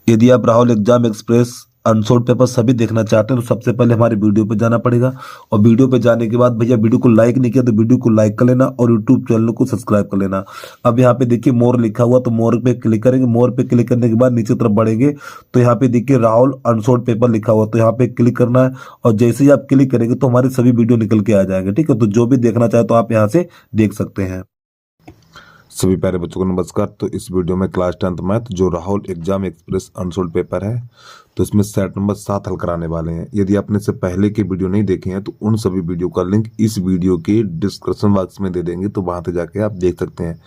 यदि आप Rahul exam express unsold paper सभी देखना चाहते हैं तो सबसे पहले हमारे वीडियो पे जाना पड़ेगा। और वीडियो पे जाने के बाद भैया वीडियो को लाइक नहीं किया तो वीडियो को लाइक कर लेना और यूट्यूब चैनल को सब्सक्राइब कर लेना। अब यहाँ पे देखिए मोर लिखा हुआ, तो मोर पे क्लिक करेंगे। मोर पे क्लिक करने के बाद नीचे तरफ बढ़ेंगे तो यहाँ पे देखिए राहुल अनसोल्ड पेपर लिखा हुआ, तो यहाँ पे क्लिक करना है। और जैसे ही आप क्लिक करेंगे तो हमारे सभी वीडियो निकल के आ जाएंगे। ठीक है, तो जो भी देखना चाहे तो आप यहाँ से देख सकते हैं। सभी प्यारे बच्चों को नमस्कार। तो इस वीडियो में क्लास 10th मैथ जो Rahul exam express unsold paper है, तो इसमें सेट नंबर 7 हल कराने वाले हैं। यदि आपने इससे पहले के वीडियो नहीं देखे हैं तो उन सभी वीडियो का लिंक इस वीडियो के डिस्क्रिप्शन बॉक्स में दे देंगे, तो वहां से जाके आप देख सकते हैं।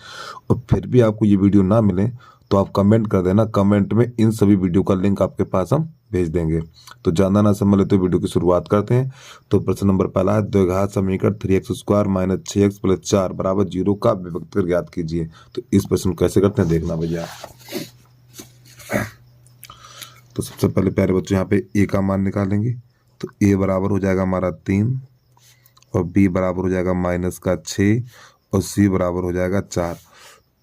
और फिर भी आपको ये वीडियो ना मिले तो आप कमेंट कर देना, कमेंट में इन सभी वीडियो का लिंक आपके पास हम भेज देंगे। तो ज्यादा ना समय लेते वीडियो की शुरुआत करते हैं। तो प्रश्न नंबर पहला है, द्विघात समीकरण 3x² माइनस 6x प्लस 4 बराबर 0 का विभक्त कर ज्ञात कीजिए। तो इस प्रश्न को कैसे करते हैं देखना भैया। तो सबसे पहले प्यारे बच्चों यहाँ पे a का मान निकालेंगे। तो a बराबर हो जाएगा हमारा 3 और b बराबर हो जाएगा -6 और c बराबर हो जाएगा 4।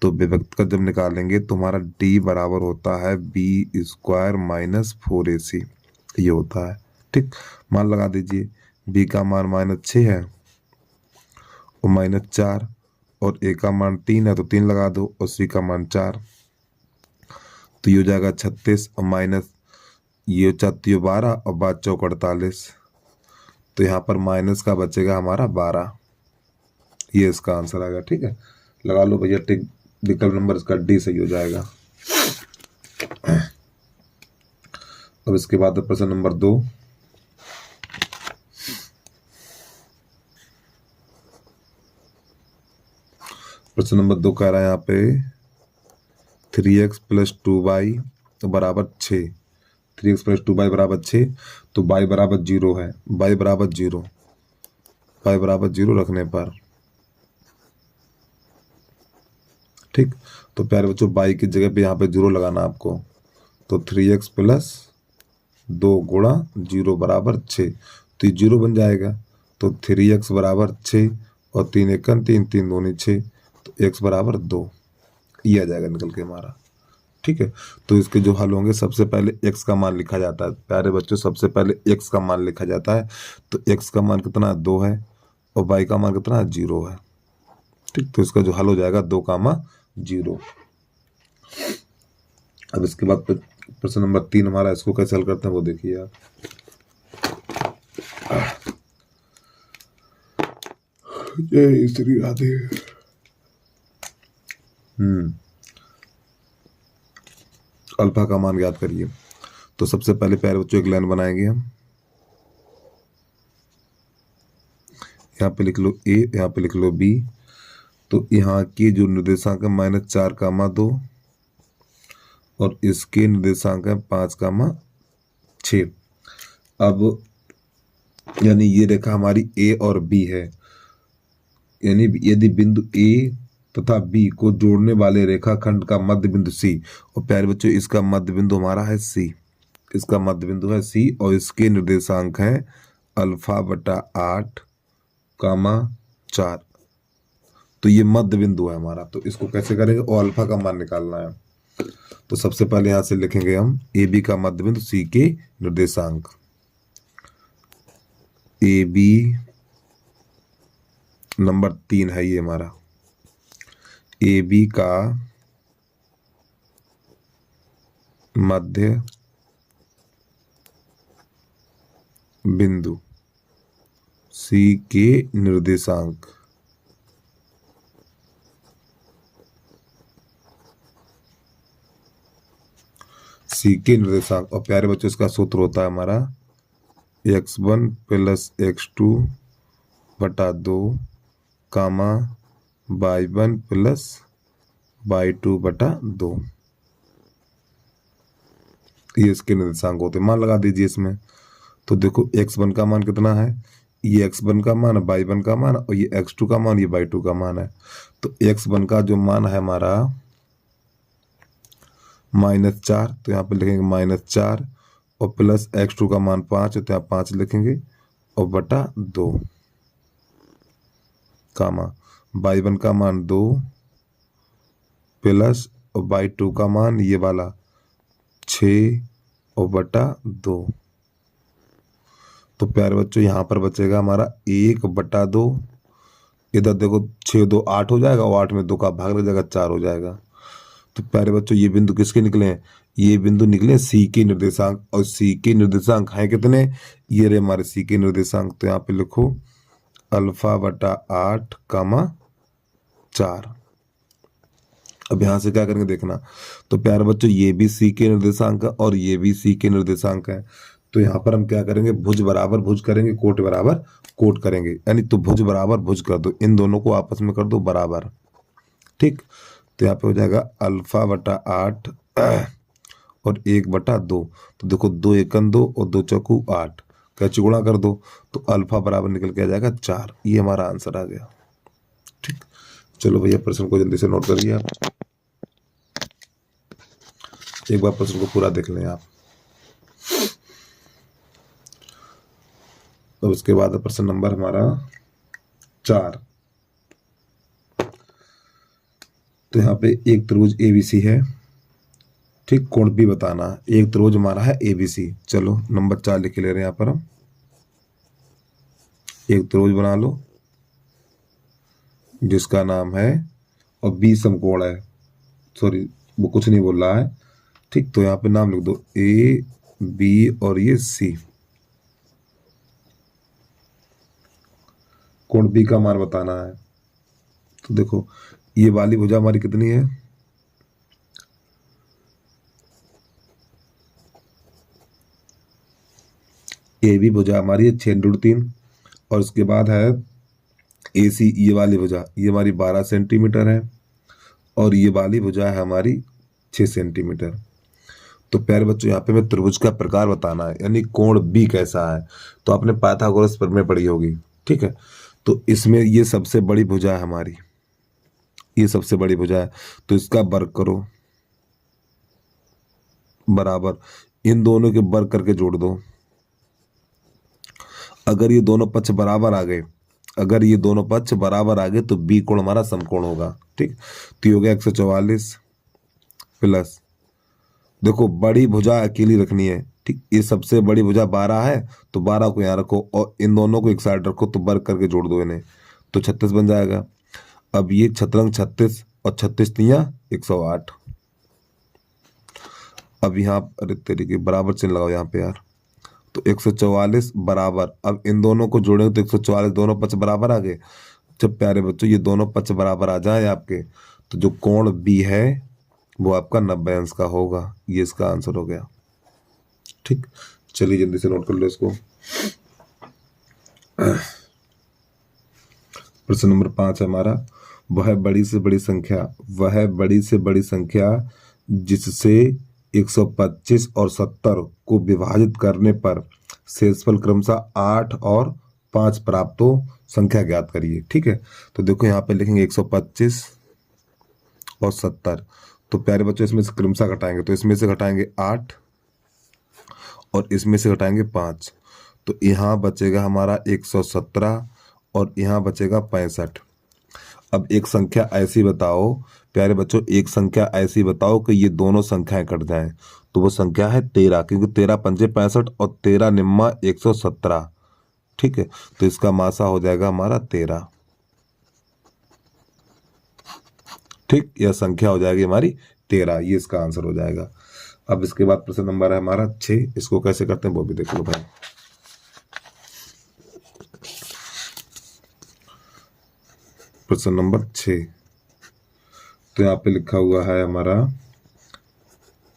तो विभक्त का जब निकालेंगे तो हमारा d बराबर होता है b² माइनस 4ac, ये होता है। ठीक, मान लगा दीजिए। b का मान -6 है और -4, और a का मान 3 है तो 3 लगा दो, और c का मान 4। तो ये हो जाएगा 36 और माइनस ये 12 और 5 चौक 48। तो यहाँ पर माइनस का बचेगा हमारा 12, ये इसका आंसर आएगा। ठीक है, लगा लो भैया टिक, विकल्प नंबर इसका डी सही हो जाएगा। अब इसके बाद प्रश्न नंबर 2। प्रश्न नंबर 2 कह रहा है यहाँ पे 3x प्लस 2y बराबर 6। 3x प्लस 2y बराबर 6, तो y बराबर 0 है। y बराबर 0, y बराबर 0 रखने पर, ठीक, तो प्यारे बच्चों y की जगह पे यहाँ पे 0 लगाना आपको। तो 3x प्लस 2 गुणा 0 बराबर 6, तो ये 0 बन जाएगा। तो 3x बराबर 6 और 3 एकन 3, 3 दूनी 6, तो x बराबर 2, ये आ जाएगा निकल के हमारा। ठीक है, तो इसके जो हल होंगे, सबसे पहले x का मान लिखा जाता है प्यारे बच्चों, सबसे पहले x का मान लिखा जाता है। तो x का मान कितना 2 है और y का मान कितना 0 है। ठीक, तो इसका जो हल हो जाएगा 2, 0। अब इसके बाद प्रश्न नंबर 3 हमारा, इसको कैसे हल करते हैं वो देखिए आप। जय श्री राधे। अल्फा का मान ज्ञात करिए। तो सबसे पहले प्यारे बच्चों एक लाइन बनाएंगे हम। यहाँ पे लिख लो a, यहाँ पे लिख लो b। तो यहाँ के जो निर्देशांक है -4, 2 और इसके निर्देशांक है 5, 6। अब यानी ये रेखा हमारी a और b है, यानी यदि बिंदु a तथा b को जोड़ने वाले रेखाखंड का मध्य बिंदु c, और प्यारे बच्चों इसका मध्य बिंदु हमारा है c, इसका मध्य बिंदु है c और इसके निर्देशांक है α/8, 4। तो ये मध्य बिंदु है हमारा। तो इसको कैसे करेंगे, और अल्फा का मान निकालना है। तो सबसे पहले यहां से लिखेंगे हम ए बी का मध्य बिंदु, सी के निर्देशांक। ए बी नंबर 3 है ये हमारा। ए बी का मध्य बिंदु, सी के निर्देशांक। सी के निर्देशांक, और प्यारे बच्चों इसका सूत्र होता है हमारा x1 प्लस x2 बटा 2 कामा y1 प्लस y2 बटा 2। ये इसके निर्देशांक होते हैं। मान लगा दीजिए इसमें। तो देखो x1 का मान कितना है, ये x1 का मान, y1 का मान, और ये x2 का मान, ये y2 का मान है। तो x1 का जो मान है हमारा -4, तो यहाँ पे लिखेंगे -4 और प्लस x2 का मान 5 है तो यहाँ 5 लिखेंगे और बटा 2 कामा y1 का मान 2 प्लस और y2 का मान ये वाला 6 और बटा 2। तो प्यारे बच्चों यहाँ पर बचेगा हमारा 1/2। इधर देखो 6 2 8 हो जाएगा और 8 में 2 का भाग लग जाएगा, 4 हो जाएगा। तो प्यारे बच्चों ये बिंदु किसके निकले हैं? ये बिंदु निकले सी के निर्देशांक, और सी के निर्देशांक हैं कितने? ये रहे हमारे सी के निर्देशांक। तो यहाँ पे लिखो α/8, 4। अब यहाँ से क्या करेंगे देखना। तो प्यारे बच्चों ये भी सी के निर्देशांक है और ये भी सी के निर्देशांक है। तो यहाँ पर हम क्या करेंगे, भुज बराबर भुज करेंगे, कोट बराबर कोट करेंगे, यानी तो भुज बराबर भुज कर दो, इन दोनों को आपस में कर दो बराबर। ठीक, तो यहाँ पे हो जाएगा α/8 और 1/2। तो देखो 2 एकम 2 और 2 चौकू 8, कैसे गुणा कर दो तो अल्फा बराबर निकल के आ जाएगा 4। ये हमारा आंसर आ गया। ठीक, चलो भैया प्रश्न को जल्दी से नोट करिए आप, एक बार प्रश्न को पूरा देख लें आप। तो उसके बाद प्रश्न नंबर हमारा 4। तो यहाँ पे एक त्रिभुज एबीसी है, ठीक, कोण भी बताना। एक त्रिभुज हमारा है एबीसी। चलो नंबर 4 लिख ले रहे हैं यहाँ पर हम। एक त्रिभुज बना लो जिसका नाम है, और बी समकोण है, सॉरी वो कुछ नहीं बोल रहा है। ठीक, तो यहाँ पे नाम लिख दो ए बी और ये सी। कोण बी का मान बताना है। तो देखो ये वाली भुजा हमारी कितनी है, ए बी भुजा हमारी है 6√3, और उसके बाद है ए सी, ये वाली भुजा ये हमारी 12 सेंटीमीटर है, और ये वाली भुजा है हमारी 6 सेंटीमीटर। तो प्यारे बच्चों यहाँ पे हमें त्रिभुज का प्रकार बताना है, यानी कोण बी कैसा है। तो आपने पाइथागोरस प्रमेय पढ़ी होगी, ठीक है। तो इसमें ये सबसे बड़ी भुजा है हमारी, ये सबसे बड़ी भुजा है, तो इसका वर्ग करो बराबर, इन दोनों के वर्ग करके जोड़ दो। अगर ये दोनों पक्ष बराबर आ गए, अगर ये दोनों पक्ष बराबर आ गए तो बी कोण हमारा समकोण होगा। ठीक, तो ये हो गया 144 प्लस, देखो बड़ी भुजा अकेली रखनी है, ठीक, ये सबसे बड़ी भुजा 12 है, तो 12 को यहाँ रखो और इन दोनों को एक साइड रखो, तो वर्ग करके जोड़ दो इन्हें, तो 36 बन जाएगा। अब ये छतरंग 36 और 36 तिया 108। अब यहाँ अरे तरीके बराबर चिन्ह लगाओ यहाँ पे यार, तो 144 बराबर, अब इन दोनों को जोड़ेंगे तो 144, दोनों पक्ष बराबर आ गए। जब प्यारे बच्चों ये दोनों पक्ष बराबर आ जाए आपके, तो जो कोण बी है वो आपका 90 अंश का होगा। ये इसका आंसर हो गया। ठीक, चलिए जल्दी से नोट कर लो इसको। प्रश्न नंबर 5 है हमारा, वह बड़ी से बड़ी संख्या, वह बड़ी से बड़ी संख्या जिससे 125 और 70 को विभाजित करने पर शेषफल क्रमशः 8 और 5 प्राप्त हो, संख्या ज्ञात करिए। ठीक है, तो देखो यहाँ पे लिखेंगे 125 और 70। तो प्यारे बच्चों इसमें से क्रमशः घटाएंगे, तो इसमें से घटाएंगे 8 और इसमें से घटाएंगे 5, तो यहाँ बचेगा हमारा 117 और यहाँ बचेगा 65। अब एक संख्या ऐसी बताओ प्यारे बच्चों, एक संख्या ऐसी बताओ कि ये दोनों संख्याएं कट जाएं, तो वो संख्या है 13, क्योंकि 13 पंजे 65 और 13 निम्मा 117। ठीक है, तो इसका मासा हो जाएगा हमारा 13। ठीक, यह संख्या हो जाएगी हमारी 13, ये इसका आंसर हो जाएगा। अब इसके बाद प्रश्न नंबर है हमारा 6, इसको कैसे करते हैं वो भी देख लो भाई। प्रश्न नंबर 6, तो यहाँ पे लिखा हुआ है हमारा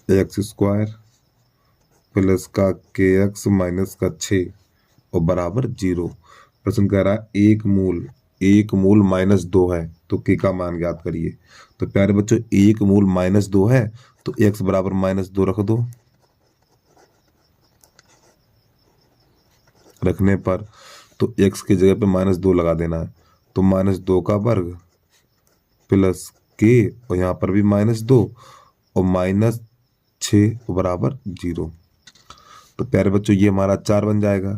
x² प्लस का kx माइनस का 6 और बराबर 0। प्रश्न कह रहा है एक मूल -2 है, तो k का मान ज्ञात करिए। तो प्यारे बच्चों एक मूल -2 है, तो x बराबर -2 रख दो। रखने पर तो x की जगह पे -2 लगा देना है, तो -2 का वर्ग प्लस k, और यहाँ पर भी -2 और -6 बराबर 0। तो प्यारे बच्चों ये हमारा 4 बन जाएगा।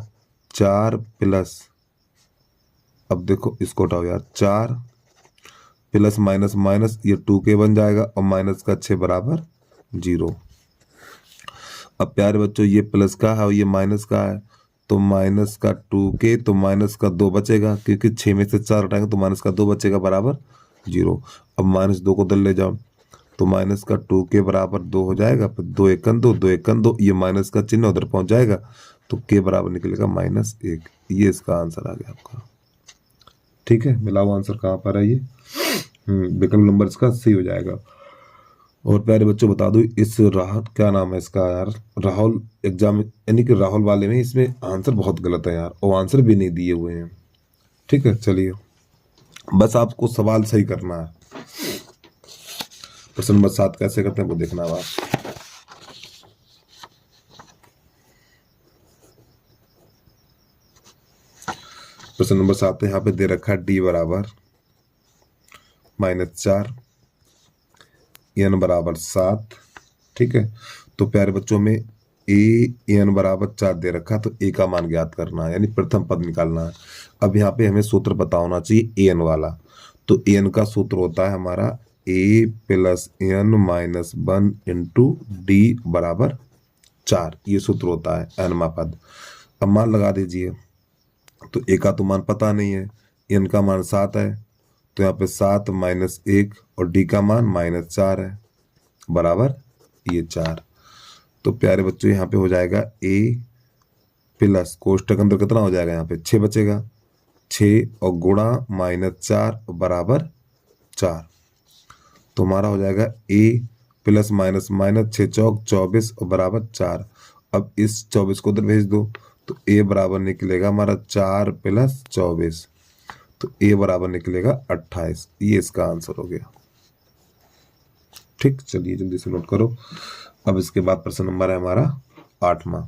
4 प्लस, अब देखो इसको हटाओ यार, 4 प्लस माइनस माइनस ये 2k बन जाएगा, और माइनस का 6 बराबर 0। अब प्यारे बच्चों ये प्लस का है और ये माइनस का है, तो माइनस का 2k, तो माइनस का 2 बचेगा, क्योंकि 6 में से 4 हटाएंगे तो माइनस का 2 बचेगा बराबर 0। अब -2 को उधर ले जाओ, तो माइनस का 2k बराबर 2 हो जाएगा, फिर 2 एकन 2, 2 एकन 2, ये माइनस का चिन्ह उधर पहुंच जाएगा, तो k बराबर निकलेगा -1। ये इसका आंसर आ गया आपका। ठीक है, मिलाओ आंसर कहाँ पर है ये। विकल्प नंबर इसका सी हो जाएगा। और प्यारे बच्चों बता दूं, इस राहुल, क्या नाम है इसका यार, राहुल एग्जाम यानी कि राहुल वाले में इसमें आंसर बहुत गलत है यार, और आंसर भी नहीं दिए हुए हैं। ठीक है, चलिए बस आपको सवाल सही करना है। प्रश्न नंबर 7 कैसे करते हैं वो देखना है आप। प्रश्न नंबर 7 यहाँ पे दे रखा है d बराबर -4, n बराबर 7। ठीक है, तो प्यारे बच्चों में n बराबर 4 दे रखा, तो a का मान ज्ञात करना है, यानी प्रथम पद निकालना है। अब यहाँ पे हमें सूत्र पता होना चाहिए an वाला, तो an का सूत्र होता है हमारा a + n - 1 × d बराबर 4, ये सूत्र होता है nवा पद। अब मान लगा दीजिए, तो a का तो मान पता नहीं है, n का मान 7 है, तो यहाँ पे 7 - 1 और d का मान -4 है, बराबर ये 4। तो प्यारे बच्चों यहाँ पे हो जाएगा a प्लस कोष्टक अंदर कितना हो जाएगा, यहाँ पे 6 बचेगा, 6 और गुणा -4 बराबर 4। तो हमारा हो जाएगा a प्लस माइनस माइनस 6 चौक 24 और बराबर 4। अब इस 24 को उधर भेज दो, तो a बराबर निकलेगा हमारा 4 + 24, तो a बराबर निकलेगा 28। ये इसका आंसर हो गया। ठीक, चलिए जल्दी से नोट करो। अब इसके बाद प्रश्न नंबर है हमारा 8वां।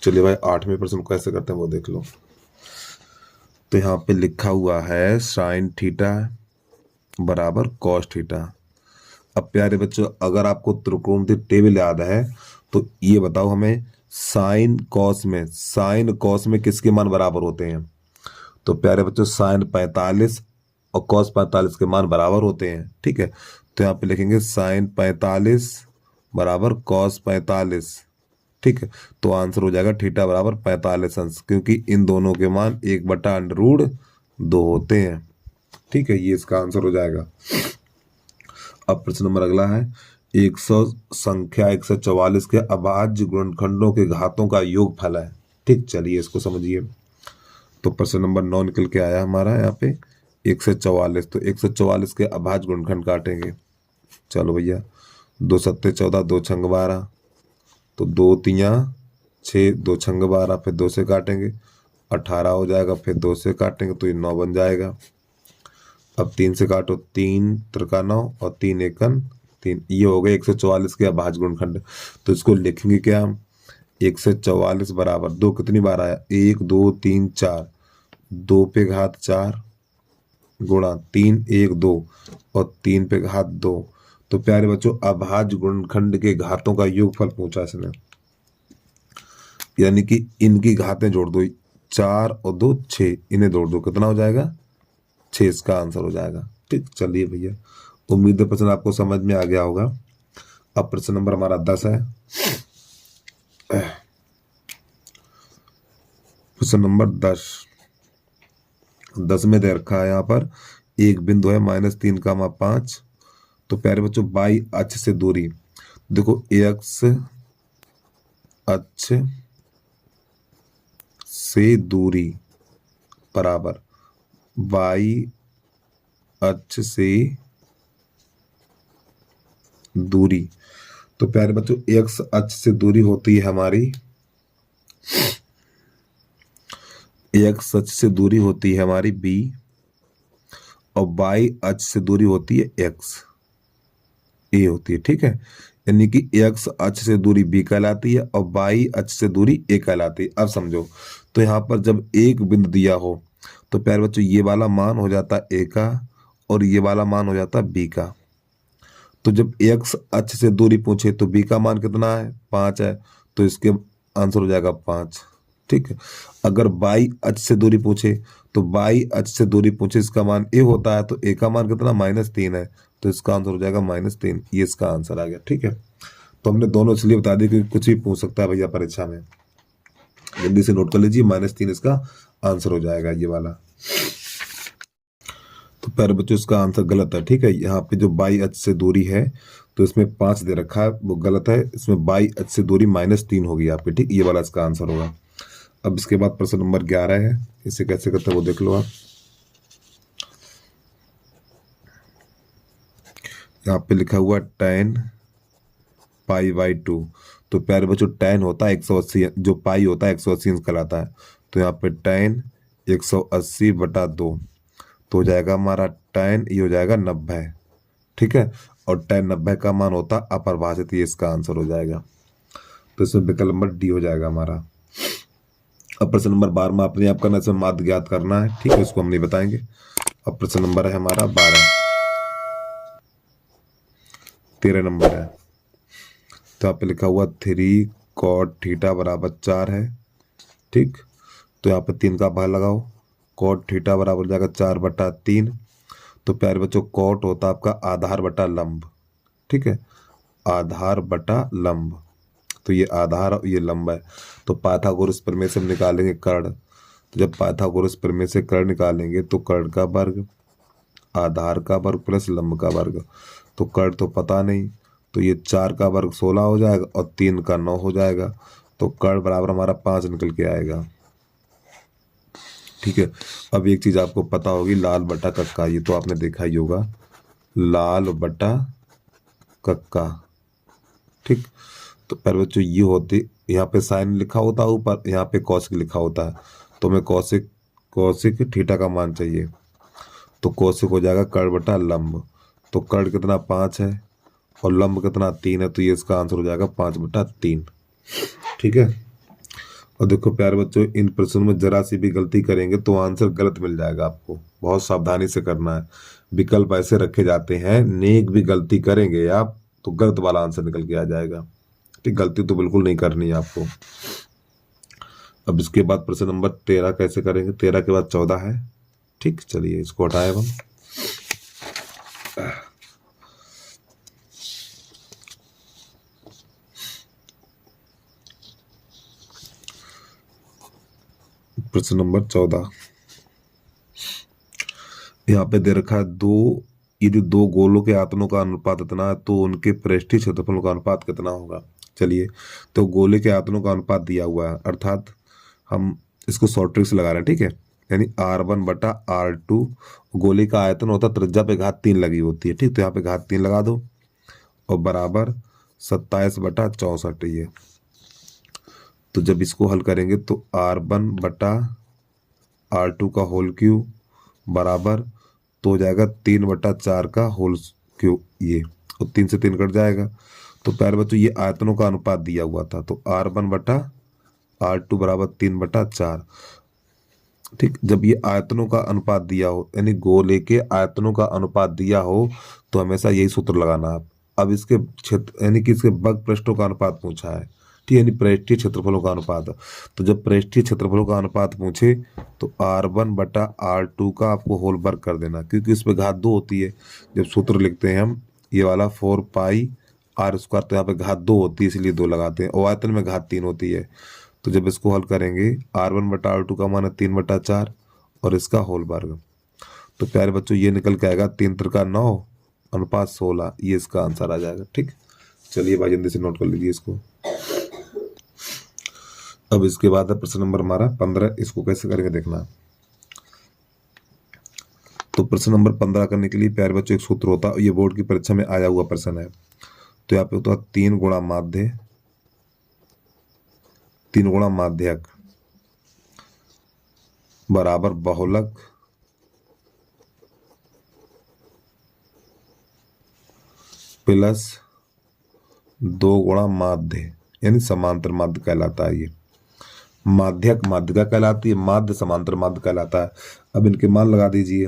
चलिए भाई 8वें प्रश्न को कैसे करते हैं वो देख लो। तो यहाँ पे लिखा हुआ है sin थीटा बराबर cos थीटा। अब प्यारे बच्चों, अगर आपको त्रिकोणमिति टेबल याद है तो ये बताओ हमें, साइन कॉस में किसके मान बराबर होते हैं। तो प्यारे बच्चों साइन 45 और कॉस 45 के मान बराबर होते हैं। ठीक है, तो यहाँ पे लिखेंगे साइन 45 बराबर कॉस 45। ठीक है, तो आंसर हो जाएगा थीटा बराबर 45 अंश, क्योंकि इन दोनों के मान 1/√2 होते हैं। ठीक है, ये इसका आंसर हो जाएगा। अब प्रश्न नंबर अगला है, 100 संख्या 144 के अभाज्य गुणनखंडों के घातों का योगफल है। ठीक, चलिए इसको समझिए। तो प्रश्न नंबर 9 निकल के आया हमारा यहाँ पे 144। तो 144 के अभाज्य गुणनखंड काटेंगे। चलो भैया, 2 सत्ते 14, 2 छंग 12, तो 2 तिया 6, 2 छंग 12, फिर 2 से काटेंगे 18 हो जाएगा, फिर 2 से काटेंगे तो ये 9 बन जाएगा। अब 3 से काटो, 3 त्रिका 9 और 3 एकन 3, ये हो गए 144 के अभाज्य गुणनखंड। तो इसको लिखेंगे क्या, 144 बराबर 2 कितनी बार आया, 1 2 3 4, 2 पे घात 4 गुणा 3 1 2 और 3 पे घात 2। तो प्यारे बच्चों अभाज्य गुणनखंड के घातों का योगफल पूछा इसने, यानी कि इनकी घातें जोड़ दो, 4 और 2 6, इन्हें जोड़ दो, कितना हो जाएगा 6, इसका आंसर हो जाएगा। ठीक, चलिए भैया, उम्मीद है प्रश्न आपको समझ में आ गया होगा। अब प्रश्न नंबर हमारा 10 है। प्रश्न नंबर 10 में दे रखा है यहाँ पर एक बिंदु है -3,5। तो प्यारे बच्चों y अक्ष से दूरी देखो, x अक्ष से दूरी बराबर y अक्ष से दूरी। तो प्यारे बच्चों x अक्ष से दूरी होती है हमारी, x अक्ष से दूरी होती है हमारी b, और y अक्ष से दूरी होती है x, a होती है। ठीक है, यानी कि x अक्ष से दूरी b कहलाती है और y अक्ष से दूरी a कहलाती है। अब समझो, तो यहाँ पर जब एक बिंदु दिया हो तो प्यारे बच्चों ये वाला मान हो जाता a का और ये वाला मान हो जाता b का। तो जब x अक्ष से दूरी पूछे तो b का मान कितना है, 5 है, तो इसके आंसर हो जाएगा 5। ठीक है। अगर बाई अक्ष से दूरी पूछे तो बाई अक्ष से दूरी पूछे, इसका मान ए होता है, तो ए का मान कितना -3 है, तो इसका आंसर हो जाएगा -3। ये इसका आंसर आ गया। ठीक है, तो हमने दोनों इसलिए बता दी क्योंकि कुछ भी पूछ सकता है भैया परीक्षा में। जल्दी से नोट कर लीजिए, -3 इसका आंसर हो जाएगा ये वाला। तो प्यारे बच्चों इसका आंसर गलत है। ठीक है, यहाँ पे जो बाई अक्ष से दूरी है तो इसमें 5 दे रखा है, वो गलत है। इसमें बाई अक्ष से दूरी -3 होगी आपकी। ठीक, ये वाला इसका आंसर होगा। अब इसके बाद प्रश्न नंबर 11 है, इसे कैसे करते हैं वो देख लो आप। यहाँ पे लिखा हुआ tan π/2। तो प्यारे बच्चों tan होता है 180, जो पाई होता है 180 इंच कहलाता है। तो यहाँ पे tan 180/2 तो हो जाएगा हमारा tan, ये हो जाएगा 90। ठीक है, और tan 90 का मान होता अपरिभाषित, ये इसका आंसर हो जाएगा। तो इसमें विकल्प नंबर डी हो जाएगा हमारा। अब प्रश्न नंबर 12 में अपने आप करना, इसमें माध्य ज्ञात करना है। ठीक है, इसको हम नहीं बताएंगे। अब प्रश्न नंबर है हमारा 13 नंबर है। तो यहाँ पे लिखा हुआ 3 cot थीटा बराबर 4 है। ठीक, तो यहाँ पे 3 का भाग लगाओ, cot थीटा बराबर हो जाएगा 4/3। तो प्यारे बच्चों cot होता है आपका आधार बटा लंब। ठीक है, आधार बटा लंब, तो ये आधार और ये लंब है। तो पाइथागोरस प्रमेय से हम निकालेंगे कर्ण। तो जब पाइथागोरस प्रमेय से कर्ण निकालेंगे तो कर्ण का वर्ग, आधार का वर्ग प्लस लंब का वर्ग। तो कर्ण तो पता नहीं, तो ये 4 का वर्ग 16 हो जाएगा और 3 का 9 हो जाएगा। तो कर्ण बराबर हमारा 5 निकल के आएगा। ठीक है, अब एक चीज आपको पता होगी, लाल बटा कक्का, ये तो आपने देखा ही होगा, लाल बटा कक्का। ठीक, तो पर बच्चों ये होती, यहाँ पे साइन लिखा होता है ऊपर, यहाँ पे कौशिक लिखा होता है। तो हमें कौशिक थीटा का मान चाहिए, तो कौशिक हो जाएगा कर्ण बटा लंब। तो कर्ण कितना 5 है और लंब कितना 3 है, तो ये इसका आंसर हो जाएगा 5/3। ठीक है, और देखो प्यारे बच्चों, इन प्रश्नों में जरा सी भी गलती करेंगे तो आंसर गलत मिल जाएगा आपको। बहुत सावधानी से करना है, विकल्प ऐसे रखे जाते हैं, नेक भी गलती करेंगे आप तो गलत वाला आंसर निकल के आ जाएगा। ठीक, गलती तो बिल्कुल नहीं करनी है आपको। अब इसके बाद प्रश्न नंबर 13 कैसे करेंगे, 13 के बाद 14 है। ठीक, चलिए इसको हटाए हम। प्रश्न नंबर 14, यहाँ पे दे रखा है यदि दो गोलों के आयतनों का अनुपात इतना है तो उनके पृष्ठीय क्षेत्रफल का अनुपात कितना होगा। चलिए, तो गोले के आयतनों का अनुपात दिया हुआ है, अर्थात हम इसको शॉर्ट ट्रिक से लगा रहे हैं। ठीक है, यानी R1/R2, गोले का आयतन होता है, त्रिज्या पे घात 3 लगी होती है। ठीक, तो यहाँ पे घात 3 लगा दो और बराबर 27/64 ये। तो जब इसको हल करेंगे तो R1/R2 का होल क्यूब बराबर, तो हो जाएगा 3/4 का होल क्यूब, ये और 3 से 3 कट जाएगा। तो प्यारे बच्चों ये आयतनों का अनुपात दिया हुआ था, तो R1/R2 बराबर 3/4। ठीक, जब ये आयतनों का अनुपात दिया हो, यानी गोले के आयतनों का अनुपात दिया हो, तो हमेशा यही सूत्र लगाना है। अब इसके क्षेत्र यानी कि इसके वर्ग पृष्ठों का अनुपात पूछा है। ठीक, यानी पृष्ठीय क्षेत्रफलों का अनुपात। तो जब पृष्ठीय क्षेत्रफलों का अनुपात पूछे तो R1/R2 का आपको होल वर्ग कर देना, क्योंकि इसमें घात 2 होती है। जब सूत्र लिखते हैं हम ये वाला 4πr², तो यहाँ पे घात 2 होती है इसलिए 2 लगाते हैं, और आयतन में घात 3 होती है। तो जब इसको हल करेंगे R1/R2 का मान है 3/4 और इसका होल वर्ग, तो प्यारे बच्चों ये निकल के आएगा 3 त्रिका 9 अनुपात 16, ये इसका आंसर आ जाएगा। ठीक, चलिए भाई जल्दी से नोट कर लीजिए इसको। अब इसके बाद है प्रश्न नंबर हमारा 15, इसको कैसे करेंगे देखना। तो प्रश्न नंबर 15 करने के लिए प्यारे बच्चों एक सूत्र होता है, ये बोर्ड की परीक्षा में आया हुआ प्रश्न है। तो यहाँ पे होता है 3 गुणा माध्य, 3 गुणा माध्यक बराबर बहुलक प्लस 2 गुणा माध्य, यानी समांतर माध्य कहलाता है। ये माध्यक माध्यिका कहलाती है, माध्य समांतर माध्य कहलाता है। अब इनके मान लगा दीजिए।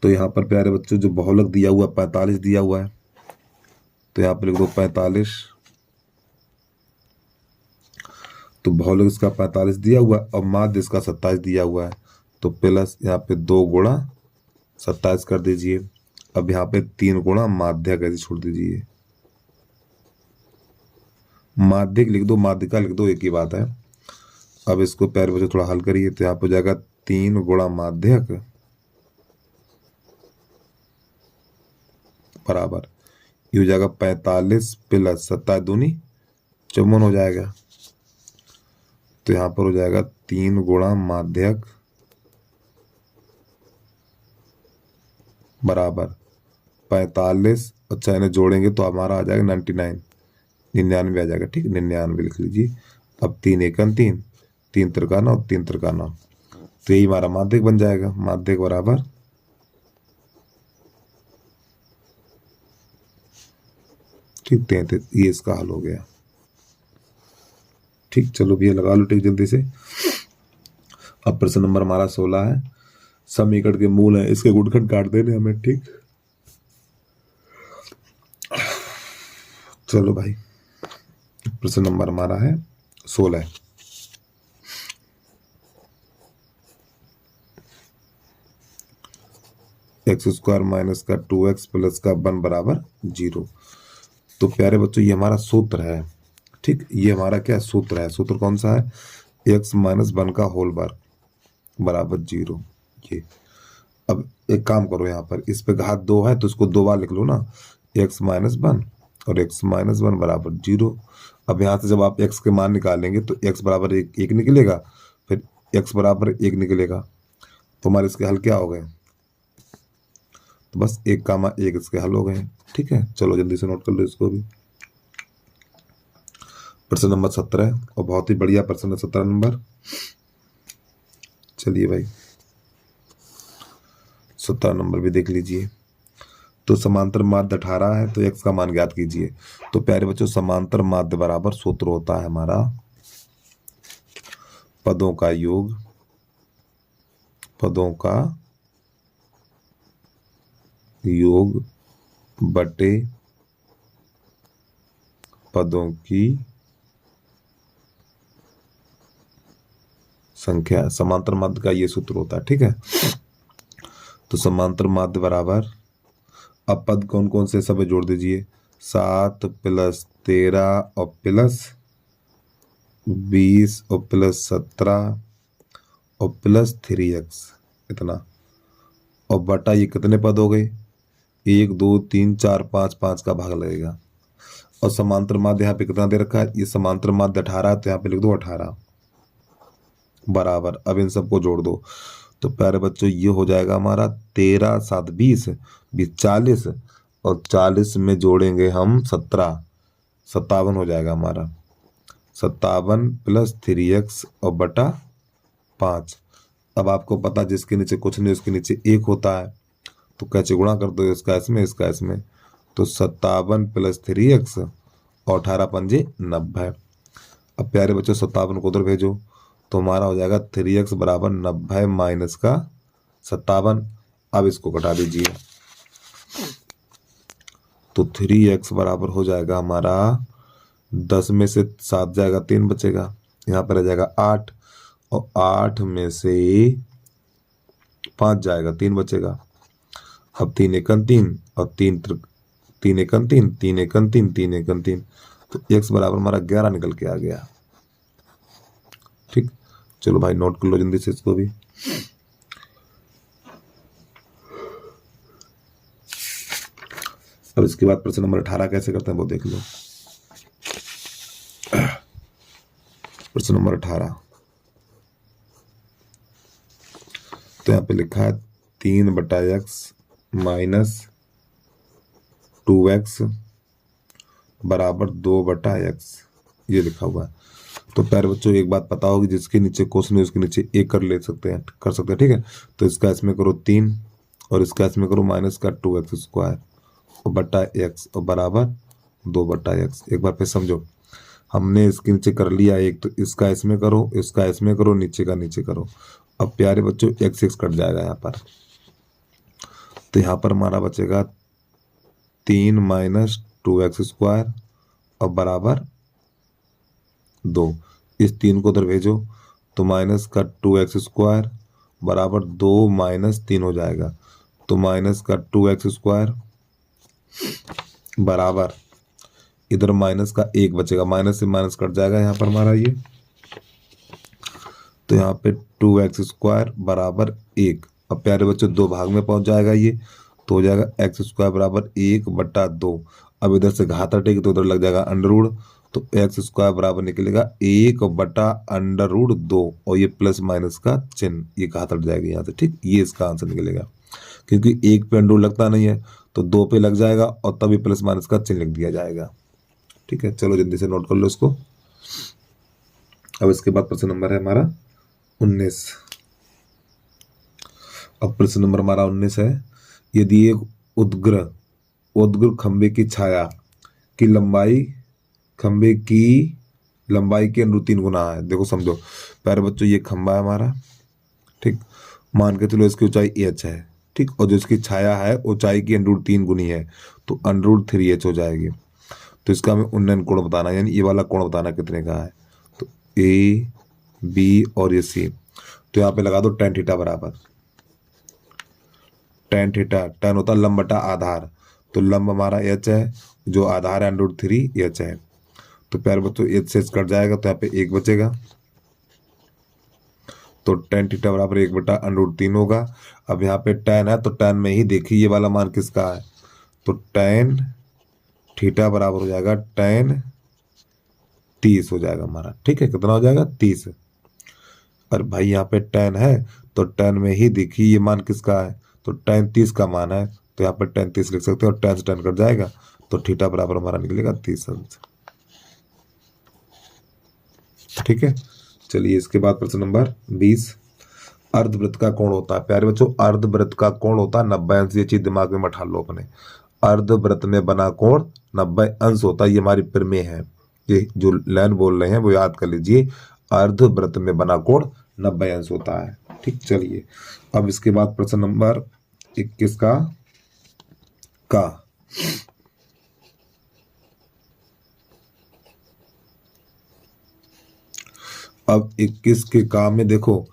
तो यहाँ पर प्यारे बच्चों जो बहुलक दिया हुआ 45 दिया हुआ है, तो यहाँ पर लिख दो 45। तो भौतिक इसका 45 दिया हुआ है और माध्य इसका 27 दिया हुआ है, तो प्लस यहाँ पे 2 गुणा 27 कर दीजिए। अब यहाँ पे 3 गुणा माध्यक ऐसे छोड़ दीजिए, माध्यक लिख दो, माध्यिका लिख दो, एक ही बात है। अब इसको पैर बच्चों थोड़ा हल करिए, तो यहाँ पे हो जाएगा 3 गुणा माध्यक बराबर ये हो जाएगा 45 प्लस 27 दूनी 54 हो जाएगा। तो यहाँ पर हो जाएगा 3 गुणा माध्यक बराबर 45 और 6 ने जोड़ेंगे तो हमारा आ जाएगा 99, 99 आ जाएगा। ठीक, 99 लिख लीजिए। अब 3 एकम 3, 3 त्रिका 9, 3 त्रिका 9, तो यही हमारा माध्यक बन जाएगा। माध्यक बराबर ठीक 33, ये इसका हल हो गया। ठीक, चलो भैया लगा लो टिक जल्दी से। अब प्रश्न नंबर हमारा 16 है, समीकरण के मूल है, इसके गुणनखंड काट देने हमें। ठीक, चलो भाई, प्रश्न नंबर हमारा है 16। एक्स स्क्वायर माइनस का 2x प्लस का 1 बराबर 0। तो प्यारे बच्चों ये हमारा सूत्र है। ठीक, ये हमारा क्या सूत्र है? सूत्र कौन सा है? x माइनस 1 का होल वर्ग बराबर 0। ये अब एक काम करो, यहाँ पर इस पे घात 2 है तो इसको 2 बार लिख लो ना, x माइनस 1 और x माइनस 1 बराबर 0। अब यहाँ से जब आप x के मान निकालेंगे तो x बराबर 1 निकलेगा, फिर x बराबर 1 निकलेगा, तो हमारे इसके हल क्या हो गए? तो बस 1 कामा 1 इसके हल हो गए। ठीक है, चलो जल्दी से नोट कर लो इसको भी। प्रश्न नंबर 17 और बहुत ही बढ़िया प्रश्न है 17 नंबर। चलिए भाई 17 नंबर भी देख लीजिए। तो समांतर माध्य 18 है, तो x का मान ज्ञात कीजिए। तो प्यारे बच्चों समांतर माध्य बराबर सूत्र होता है हमारा पदों का योग, पदों का योग बटे पदों की संख्या। समांतर माध्य का ये सूत्र होता है। ठीक है, तो समांतर माध्य बराबर, अब पद कौन कौन से सब जोड़ दीजिए, 7 प्लस 13 और प्लस 20 और प्लस 17 और प्लस 3x इतना, और बटा ये कितने पद हो गए? 1 2 3 4 5, 5 का भाग लगेगा। और समांतर माध्य यहाँ पे कितना दे रखा है? ये समांतर माध्य 18 है, तो यहाँ पे लिख दो 18 बराबर, अब इन सबको जोड़ दो। तो प्यारे बच्चों ये हो जाएगा हमारा 13 7 20 40, और 40 में जोड़ेंगे हम 17, 57 हो जाएगा हमारा। 57 प्लस 3x और बटा 5। अब आपको पता जिसके नीचे कुछ नहीं उसके नीचे 1 होता है, तो कैसे गुणा कर दो, इसका इसमें इसका इसमें, तो 57 प्लस 3x और 18 पंजे 90। अब प्यारे बच्चों 57 को उधर भेजो, तो हमारा हो जाएगा 3x बराबर 90 माइनस का 57। अब इसको घटा दीजिए, तो 3x बराबर हो जाएगा हमारा 10 में से 7 जाएगा 3 बचेगा, यहाँ पर रह जाएगा 8, और 8 में से 5 जाएगा 3 बचेगा। अब 3 एकम 3 और 3 एकम 3, 3 एकम 3, 3 एकम 3, तो x बराबर हमारा 11 निकल के आ गया। ठीक, चलो भाई नोट कर लो जल्दी से इसको भी। अब इसके बाद प्रश्न नंबर 18 कैसे करते हैं वो देख लो। प्रश्न नंबर 18, तो यहाँ पे लिखा है 3/x माइनस 2x बराबर 2/x, ये लिखा हुआ है। तो प्यारे बच्चों एक बात पता होगी, जिसके नीचे क्वेश्चन है उसके नीचे 1 कर सकते हैं। ठीक है, तो इसका इसमें करो 3 और इसका इसमें करो माइनस का 2x स्क्वायर और बटा x और बराबर 2/x। एक बार फिर समझो, हमने इसके नीचे कर लिया 1, तो इसका इसमें करो, इसका इसमें करो, नीचे का नीचे करो। अब प्यारे बच्चों x कट जाएगा यहाँ पर, तो यहाँ पर हमारा बचेगा 3 माइनस 2x स्क्वायर और बराबर 2। इस 3 को उधर भेजो तो माइनस का 2x² बराबर 2 माइनस 3 हो जाएगा। तो माइनस का 2x² बराबर इधर माइनस का 1 बचेगा, माइनस से माइनस कट जाएगा यहाँ पर हमारा ये। तो यहाँ पे 2x² बराबर 1। अब प्यारे बच्चों 2 भाग में पहुंच जाएगा ये, तो हो जाएगा x² बराबर 1/2। अब इधर से घात हटेगी तो उधर लग जाएगा अंडर, तो x² बराबर निकलेगा 1/√2 और ये प्लस माइनस का चिन्ह, ये घात हट जाएगी यहाँ से। ठीक, ये इसका आंसर निकलेगा, क्योंकि 1 पे अंडर लगता नहीं है तो 2 पे लग जाएगा और तभी प्लस माइनस का चिन्ह लिख दिया जाएगा। ठीक है, चलो जल्दी से नोट कर लो इसको। अब इसके बाद प्रश्न नंबर है हमारा 19। अब प्रश्न नंबर हमारा 19 है, यदि एक उद्ग्र खंबे की छाया की लंबाई खंबे की लंबाई के अनुरूप 3 गुना है। देखो समझो प्यारे बच्चों, ये खंबा है हमारा, ठीक, मान के चलो इसकी ऊंचाई h है, ठीक, और जो इसकी छाया है ऊंचाई की अनुरूप 3 गुनी है, तो √3h हो जाएगी। तो इसका हमें उन्नयन कोण बताना है, यानी ये वाला कोण बताना कितने का है। तो ए बी और ये सी, तो यहाँ पे लगा दो tan थीटा बराबर tan थीटा, tan होता है लंब बटा आधार, तो लंब हमारा h है, जो आधार है √3h है। तो प्यारे बच्चों h से कट जाएगा तो यहाँ पे 1 बचेगा, तो tan थीटा बराबर 1/√3 होगा। अब यहाँ पे tan है तो tan में ही देखिए ये वाला मान किसका है, तो tan थीटा बराबर हो जाएगा tan 30 हो जाएगा हमारा। ठीक है, कितना हो जाएगा 30। और भाई यहाँ पे tan है तो tan में ही देखिए ये मान किसका है, तो tan 30 का मान है, तो यहाँ पे tan 30 लिख सकते हैं और tan से tan कट जाएगा तो थीटा बराबर हमारा निकलेगा 30 अंश। ठीक है, चलिए इसके बाद प्रश्न नंबर 20। अर्धवृत्त का कोण होता है, प्यारे बच्चों अर्धवृत्त का कोण होता है 90 अंश। ये चीज दिमाग में मठा लो अपने, अर्धवृत्त में बना कोण 90 अंश होता है। ये हमारी प्रमेय है, ये जो लाइन बोल रहे हैं वो याद कर लीजिए, अर्धवृत्त में बना कोण 90 अंश होता है। ठीक, चलिए अब इसके बाद प्रश्न नंबर 21 का अब 21 के काम में देखो,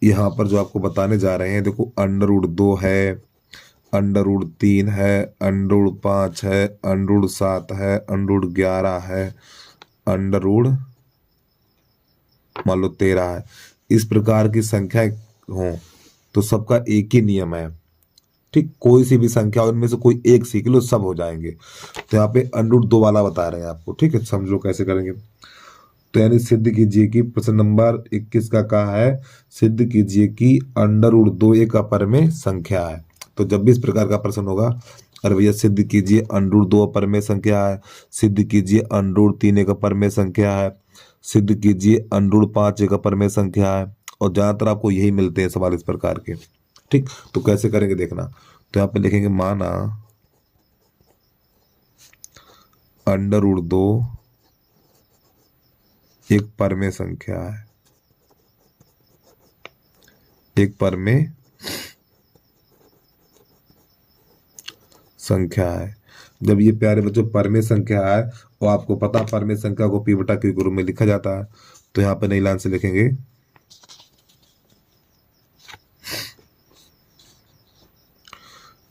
यहाँ पर जो आपको बताने जा रहे हैं, देखो √2 है, √3 है, √5 है, √7 है, √11 है, मान लो 13 है। इस प्रकार की संख्या हो तो सबका एक ही नियम है। ठीक, कोई सी भी संख्या उनमें से कोई एक सीख लो, सब हो जाएंगे। तो यहाँ पे √2 वाला बता रहे हैं आपको। ठीक है, समझ लो कैसे करेंगे। तो यानी सिद्ध कीजिए कि प्रश्न नंबर 21 का कहा है, सिद्ध कीजिए कि √2 एक अपरिमेय संख्या है। तो जब भी इस प्रकार का प्रश्न होगा, अरे भैया सिद्ध कीजिए √2 अपरिमेय संख्या है, सिद्ध कीजिए √3 एक अपरिमेय संख्या है, सिद्ध कीजिए √5 एक अपरिमेय संख्या है, और ज्यादातर आपको यही मिलते हैं सवाल इस प्रकार के। ठीक, तो कैसे करेंगे देखना। तो यहाँ पे लिखेंगे माना √2 एक परमेय संख्या है, एक परमेय संख्या है। जब ये प्यारे बच्चों परमेय संख्या है और आपको पता परमेय संख्या को p/q के रूप में लिखा जाता है, तो यहाँ पे नई लाइन से लिखेंगे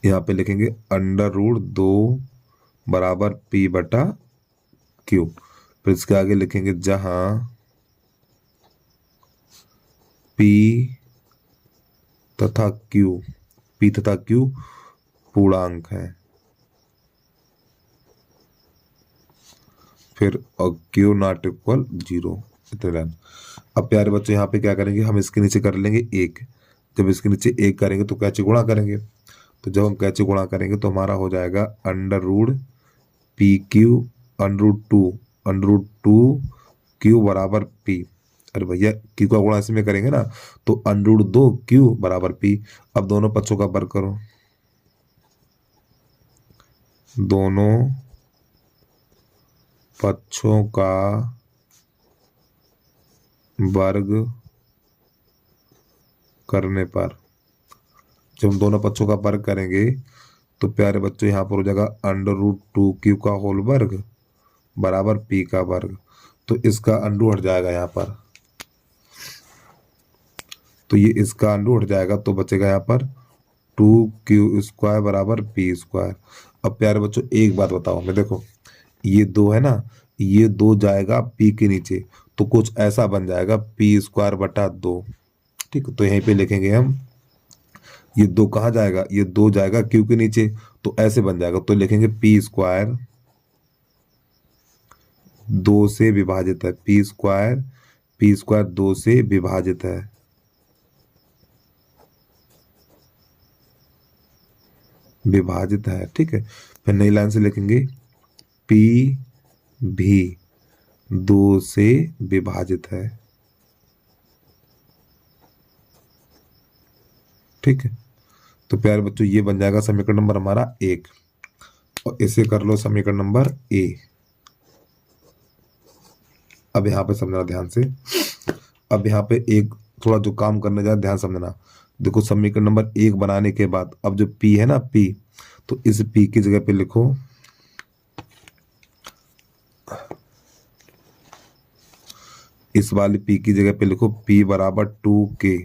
यहाँ पे लिखेंगे √2 बराबर p/q। फिर इसके आगे लिखेंगे जहां p तथा q पूर्णांक है, फिर और q नॉट इक्वल 0। अब प्यारे बच्चों यहाँ पे क्या करेंगे, हम इसके नीचे कर लेंगे 1। जब इसके नीचे 1 करेंगे तो कैसे गुणा करेंगे, तो जब हम कैसे गुणा करेंगे तो हमारा हो जाएगा √pq √2 q बराबर p। अरे भैया q का गुणा इसमें करेंगे ना, तो √2 q बराबर p। अब दोनों पक्षों का वर्ग करो, दोनों पक्षों का वर्ग करने पर, जब हम दोनों पक्षों का वर्ग करेंगे तो प्यारे बच्चों यहाँ पर हो जाएगा √2q का होल वर्ग बराबर p का वर्ग। तो इसका अंडू हट जाएगा यहाँ पर, तो ये इसका अंडू हट जाएगा, तो बचेगा यहाँ पर 2q² बराबर p²। अब प्यारे बच्चों एक बात बताओ मैं, देखो ये 2 है ना, ये 2 जाएगा p के नीचे, तो कुछ ऐसा बन जाएगा p² बटा 2। ठीक, तो यहीं पे लिखेंगे हम, ये 2 कहाँ जाएगा, ये 2 जाएगा q के नीचे, तो ऐसे बन जाएगा, तो लिखेंगे p² 2 से विभाजित है, p² 2 से विभाजित है, विभाजित है। ठीक है, फिर नई लाइन से लिखेंगे p भी 2 से विभाजित है। ठीक है, तो प्यारे बच्चों ये बन जाएगा समीकरण नंबर हमारा 1, और इसे कर लो समीकरण नंबर a। अब यहाँ पे समझना ध्यान से, अब यहाँ पे एक थोड़ा जो काम करने जाए ध्यान समझना। देखो समीकरण नंबर 1 बनाने के बाद अब जो p है ना p, तो इस p की जगह पे लिखो इस वाली p की जगह पे लिखो p बराबर 2k।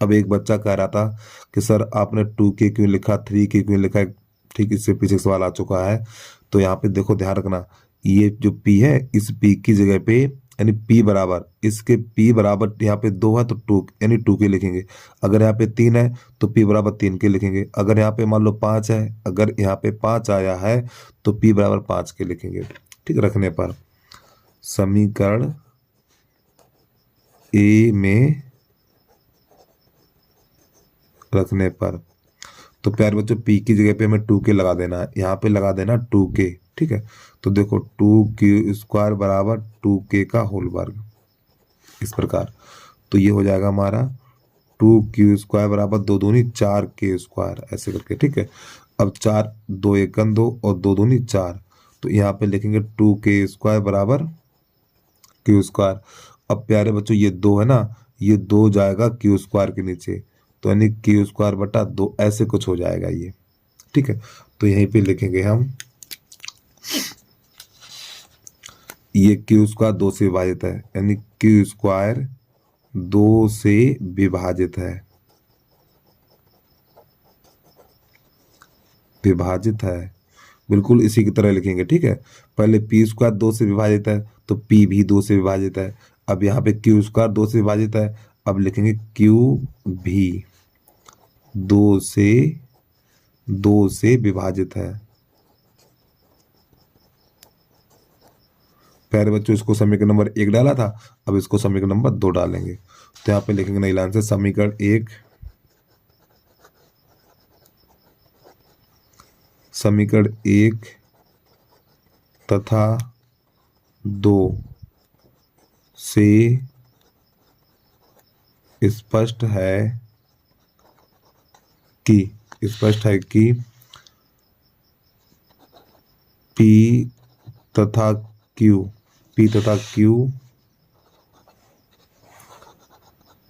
अब एक बच्चा कह रहा था कि सर आपने 2k क्यों लिखा, 3k क्यों लिखा है। ठीक, इससे पीछे सवाल आ चुका है, तो यहाँ पे देखो ध्यान रखना, ये जो p है इस p की जगह पे यानी p बराबर, इसके p बराबर यहाँ पे 2 है तो 2 यानी 2k लिखेंगे। अगर यहाँ पे 3 है तो p बराबर 3k लिखेंगे। अगर यहाँ पे मान लो 5 है, अगर यहाँ पे 5 आया है तो p बराबर 5k लिखेंगे। ठीक, रखने पर समीकरण a में रखने पर, तो प्यारे बच्चों p की जगह पे हमें 2k लगा देना है, यहाँ पे लगा देना 2k। ठीक है, तो देखो 2q² बराबर 2k का होल वर्ग, इस प्रकार। तो ये हो जाएगा हमारा 2q² बराबर 2 दूनी 4k², ऐसे करके। ठीक है, अब 4 2 1 2 और 2 दूनी 4, तो यहाँ पे लिखेंगे 2k² बराबर q²। अब प्यारे बच्चों ये 2 है ना, ये 2 जाएगा q² के नीचे, तो यानी q² बटा 2 ऐसे कुछ हो जाएगा ये। ठीक है, तो यहीं पे लिखेंगे हम, ये q² 2 से विभाजित है, यानी q² 2 से विभाजित है, विभाजित है, बिल्कुल इसी की तरह लिखेंगे। ठीक है, पहले p² 2 से विभाजित है तो p भी 2 से विभाजित है। अब यहाँ पे q² 2 से विभाजित है, अब लिखेंगे q भी 2 से विभाजित है। प्यारे बच्चों इसको समीकरण नंबर 1 डाला था, अब इसको समीकरण नंबर 2 डालेंगे, तो यहाँ पे लिखेंगे नई लाइन से समीकरण 1 तथा 2 से स्पष्ट है कि P तथा Q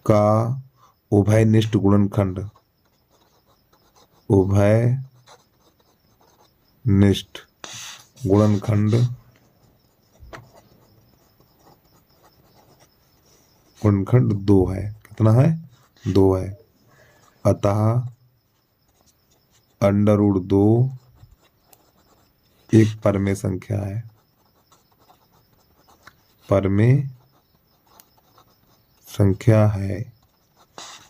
का उभयनिष्ठ गुणनखंड, उभयनिष्ठ गुणनखंड 2 है। कितना है? 2 है। अतः √2 एक परमेय संख्या है, परमेय संख्या है।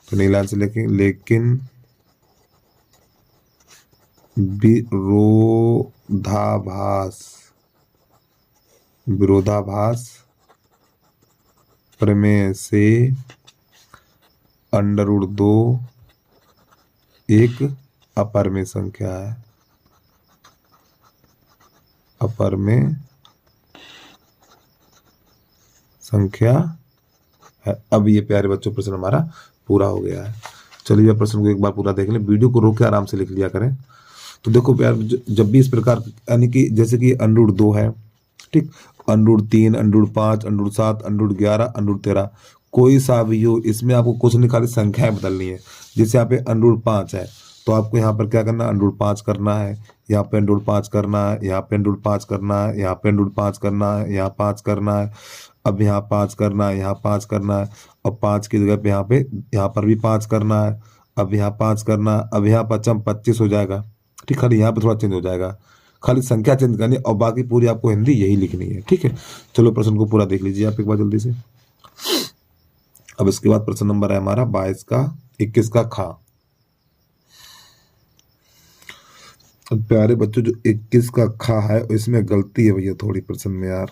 तो नीलान से लेकिन विरोधाभास प्रमेय से √2 एक अपरमेय संख्या है, अपरमेय संख्या है। अब ये प्यारे बच्चों प्रश्न हमारा पूरा हो गया है। चलिए प्रश्न को एक बार पूरा देख लें, वीडियो को रोक के आराम से लिख लिया करें। तो देखो प्यार, जब भी इस प्रकार यानी कि जैसे कि √2 है, ठीक, √3, √5, √7, √11, √13 कोई सा भी हो, इसमें आपको कुछ नहीं, खाली संख्याएं बदलनी है। जैसे यहाँ पे √5 है तो आपको यहाँ पर क्या करना है, √5 करना है, यहाँ पे √5 करना है, यहाँ पे √5 करना है, यहाँ पे √5 करना है, यहाँ 5 करना है। अब यहाँ 5 करना है, यहाँ 5 करना है, और 5 की जगह पे यहाँ पर भी 5 करना है, अब यहाँ 5 करना है, अब यहाँ 5 25 हो जाएगा। ठीक, खाली यहाँ पे थोड़ा चेंज हो जाएगा, खाली संख्या चेंज करनी है, और बाकी पूरी आपको हिंदी यही लिखनी है। ठीक है, चलो प्रश्न को पूरा देख लीजिए आप एक बार जल्दी से। अब इसके बाद प्रश्न नंबर है हमारा 22 का 21 का खा। अब प्यारे बच्चों, जो 21 का खा है इसमें गलती है भैया थोड़ी प्रश्न में यार।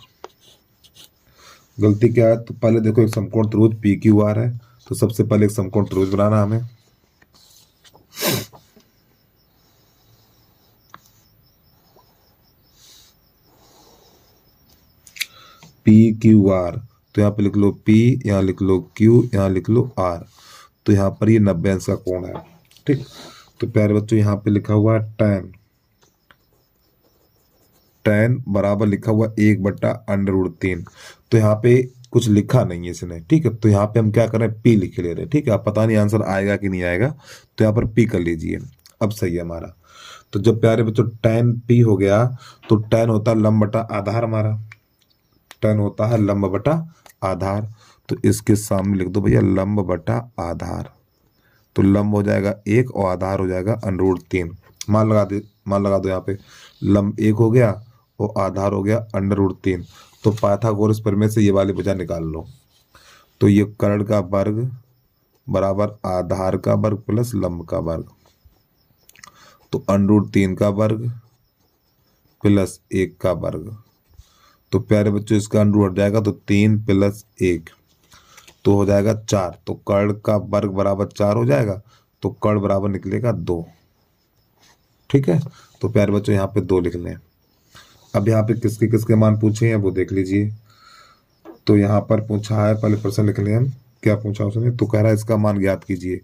गलती क्या है? तो पहले देखो, एक समकोण त्रिभुज पी क्यू आर है, तो सबसे पहले एक समकोण त्रिभुज बनाना हमें। पी क्यू आर, तो यहाँ पे लिख लो P, यहाँ लिख लो Q, यहाँ लिख लो R। तो यहाँ पर ये 90 अंश का कोण है। ठीक, तो प्यारे बच्चों यहाँ पे लिखा हुआ है tan बराबर लिखा हुआ 1/√3। तो यहाँ पे कुछ लिखा नहीं है इसने। ठीक है, तो यहाँ पे हम क्या कर रहे हैं, P लिख ले रहे हैं। ठीक है, आप पता नहीं आंसर आएगा कि नहीं आएगा, तो यहाँ पर P कर लीजिए। अब सही है हमारा। तो जब प्यारे बच्चों tan P हो गया, तो tan होता है लंब बटा आधार हमारा, tan होता है लंब बटा आधार। तो इसके सामने लिख दो भैया लंब बटा आधार। तो लंब हो जाएगा 1 और आधार हो जाएगा √3। मान लगा दो यहाँ पे, लंब 1 हो गया और आधार हो गया √3। तो पाइथागोरस प्रमेय से ये वाली भुजा निकाल लो। तो ये कर्ण का वर्ग बराबर आधार का वर्ग प्लस लंब का वर्ग, तो √3 का वर्ग प्लस 1 का वर्ग। तो प्यारे बच्चों इसका अंडर हट जाएगा, तो 3 + 1 तो हो जाएगा 4। तो कर्ण का वर्ग बराबर 4 हो जाएगा, तो कर्ण बराबर निकलेगा 2। ठीक है, तो प्यारे बच्चों यहाँ पे 2 लिख लें। अब यहाँ पे किसके किसके मान पूछे हैं वो देख लीजिए। तो यहाँ पर पूछा है, पहले प्रश्न लिख लें हम, क्या पूछा उसने। तो कह रहा है इसका मान ज्ञात कीजिए।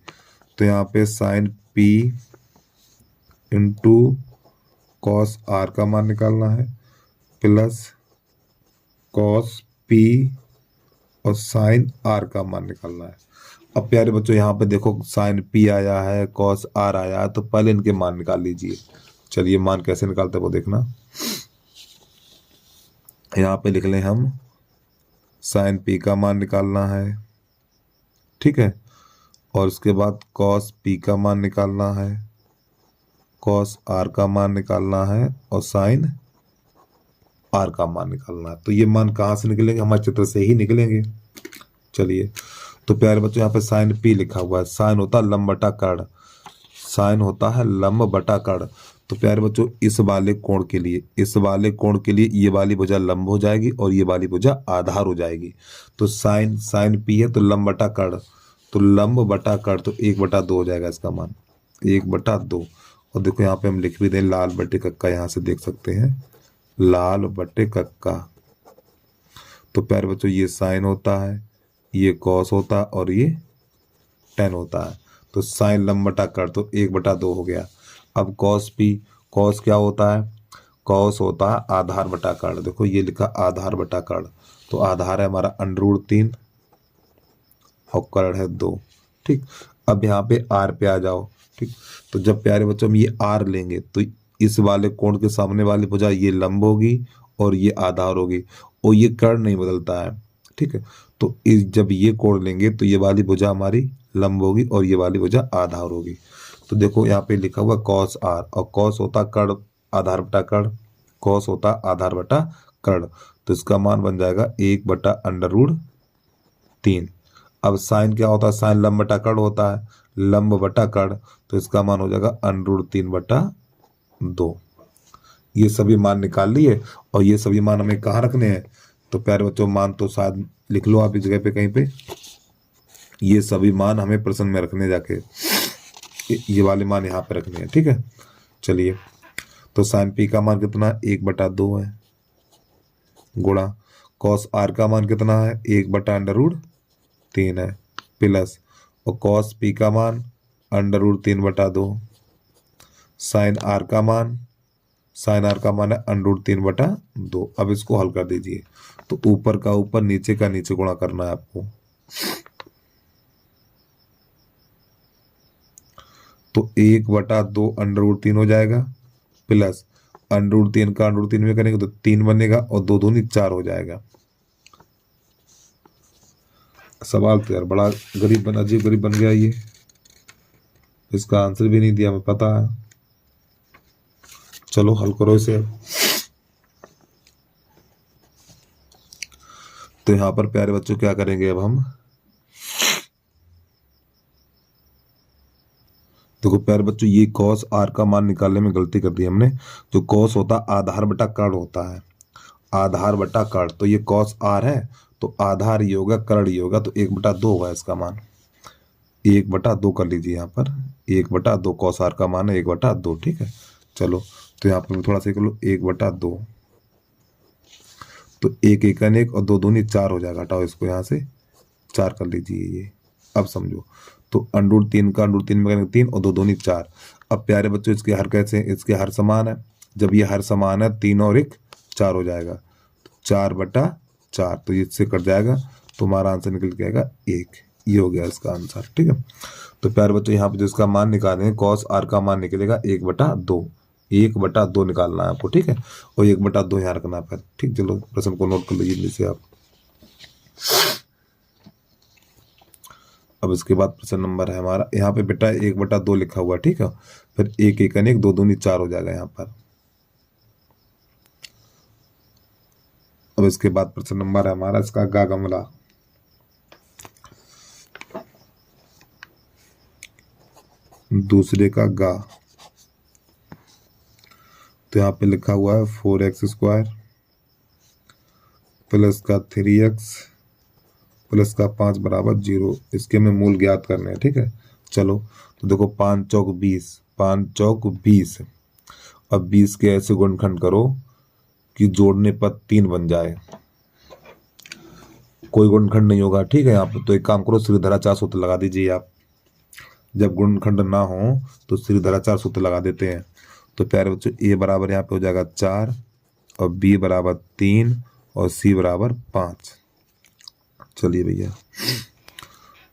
तो यहाँ पे sin P × cos R का मान निकालना है, प्लस cos P और sin R का मान निकालना है। अब प्यारे बच्चों यहाँ पे देखो sin P आया है, cos R आया है, तो पहले इनके मान निकाल लीजिए। चलिए मान कैसे निकालते हैं वो देखना। यहाँ पे लिख लें हम sin P का मान निकालना है, ठीक है, और उसके बाद cos P का मान निकालना है, cos R का मान निकालना है, और sin R का मान निकालना है। तो ये मान कहाँ से निकलेंगे, हमारे चित्र से ही निकलेंगे। चलिए, तो प्यारे बच्चों यहाँ पे sin P लिखा हुआ है, sin होता है लंब बटा कर्ण, sin होता है लंब बटा कर्ण। तो प्यारे बच्चों इस वाले कोण के लिए ये वाली भुजा लंब हो जाएगी और ये वाली भुजा आधार हो जाएगी। तो sin P है तो लंब बटा कर्ण, तो लंब बटा कर्ण, तो 1/2 हो जाएगा इसका मान, 1/2। और देखो यहाँ पे हम लिख भी दें लाल बटे कक्का, यहाँ से देख सकते हैं लाल बटे कक्का। तो प्यारे बच्चों ये साइन होता है, ये कॉस होता है और ये टेन होता है। तो साइन लंब बटा कर्ण, तो 1/2 हो गया। अब कॉस P, कॉस क्या होता है, कॉस होता है आधार बटा कर्ण। देखो ये लिखा आधार बटा कर्ण, तो आधार है हमारा √3 और कर्ण है 2। ठीक, अब यहाँ पे R पे आ जाओ। ठीक, तो जब प्यारे बच्चों हम ये R लेंगे तो इस वाले कोण के सामने वाली भुजा ये लंब होगी और ये आधार होगी, और ये कर्ण नहीं बदलता है। ठीक है, तो जब ये कोण लेंगे तो ये वाली भुजा हमारी लंब होगी और ये वाली भुजा आधार होगी। तो देखो यहाँ पे लिखा हुआ cos R, और cos होता कर्ण आधार बटा कर्ण, cos होता आधार बटा कर्ण, तो इसका मान बन जाएगा 1/√3। अब साइन क्या होता है, साइन लंब बटा कर्ण होता है, लंब बटा कर्ण, तो इसका मान हो जाएगा √3/2। ये सभी मान निकाल लिए, और ये सभी मान हमें कहाँ रखने हैं। तो प्यारे बच्चों मान तो शायद लिख लो आप इस जगह पे कहीं पे, ये सभी मान हमें प्रश्न में रखने जाके, ये वाले मान यहाँ पे रखने हैं। ठीक है, चलिए, तो साइन P का मान कितना 1/2 है, गुणा cos R का मान कितना है 1/√3 है, प्लस और cos P का मान √3/2, साइन R का मान है √3/2। अब इसको हल कर दीजिए। तो ऊपर का ऊपर नीचे का नीचे गुणा करना है आपको। तो 1/2 √3 हो जाएगा, प्लस √3 का √3 में करेंगे तो 3 बनेगा, और 2 दूनी 4 हो जाएगा। सवाल तो यार बड़ा अजीब गरीब बन गया ये, इसका आंसर भी नहीं दिया, हमें पता है। चलो हल करो इसे। तो यहाँ पर प्यारे बच्चों क्या करेंगे अब हम, देखो प्यारे बच्चों ये कॉस आर का मान निकालने में गलती कर दी हमने। जो कॉस होता है आधार बटा कर्ण होता है, आधार बटा कर्ण, तो ये कॉस आर है तो आधार ये होगा, कर्ण ये होगा, तो 1/2 होगा इसका मान। 1/2 कर लीजिए यहाँ पर, 1/2 कॉस आर का मान है 1/2, ठीक है। चलो तो यहाँ पर थोड़ा सा कर लो, 1/2, तो 1 एकन 1 और 2 दूनी 4 हो जाएगा, हटाओ इसको यहाँ से, 4 कर लीजिए ये। अब समझो, तो √3 का √3 में करेंगे 3 और 2 दूनी 4। अब प्यारे बच्चों इसके हर कैसे हैं, इसके हर समान है, जब ये हर समान है 3 और 1 4 हो जाएगा, तो 4/4, तो इससे कट जाएगा, तो हमारा आंसर निकल के आएगा 1। ये हो गया इसका आंसर, ठीक है। तो प्यारे बच्चों यहाँ पे जो इसका मान निकालेंगे, कॉस आर का मान निकलेगा 1/2, 1/2 निकालना है आपको, ठीक है, और 1/2 यहाँ रखना है, ठीक। चलो प्रश्न को नोट कर लीजिए नीचे आप। अब इसके बाद प्रश्न नंबर है हमारा, यहाँ पे बेटा 1/2 लिखा हुआ, ठीक है, फिर 1 एकन 1 2 दूनी 4 हो जाएगा यहाँ पर। अब इसके बाद प्रश्न नंबर है हमारा इसका गा गमला, दूसरे का गा, तो यहाँ पे लिखा हुआ है 4x² प्लस का 3x प्लस का 5 बराबर 0। इसके हमें मूल ज्ञात करने हैं, ठीक है। चलो तो देखो 5 चौक 20, 5 चौक 20। अब 20 के ऐसे गुणनखंड करो कि जोड़ने पर 3 बन जाए, कोई गुणनखंड नहीं होगा, ठीक है। यहाँ पर तो एक काम करो, श्रीधराचार्य सूत्र लगा दीजिए आप, जब गुणनखंड ना हो तो श्रीधराचार्य सूत्र लगा देते हैं। तो प्यारे बच्चों ए बराबर यहाँ पे हो जाएगा 4 और बी बराबर 3 और सी बराबर 5। चलिए भैया,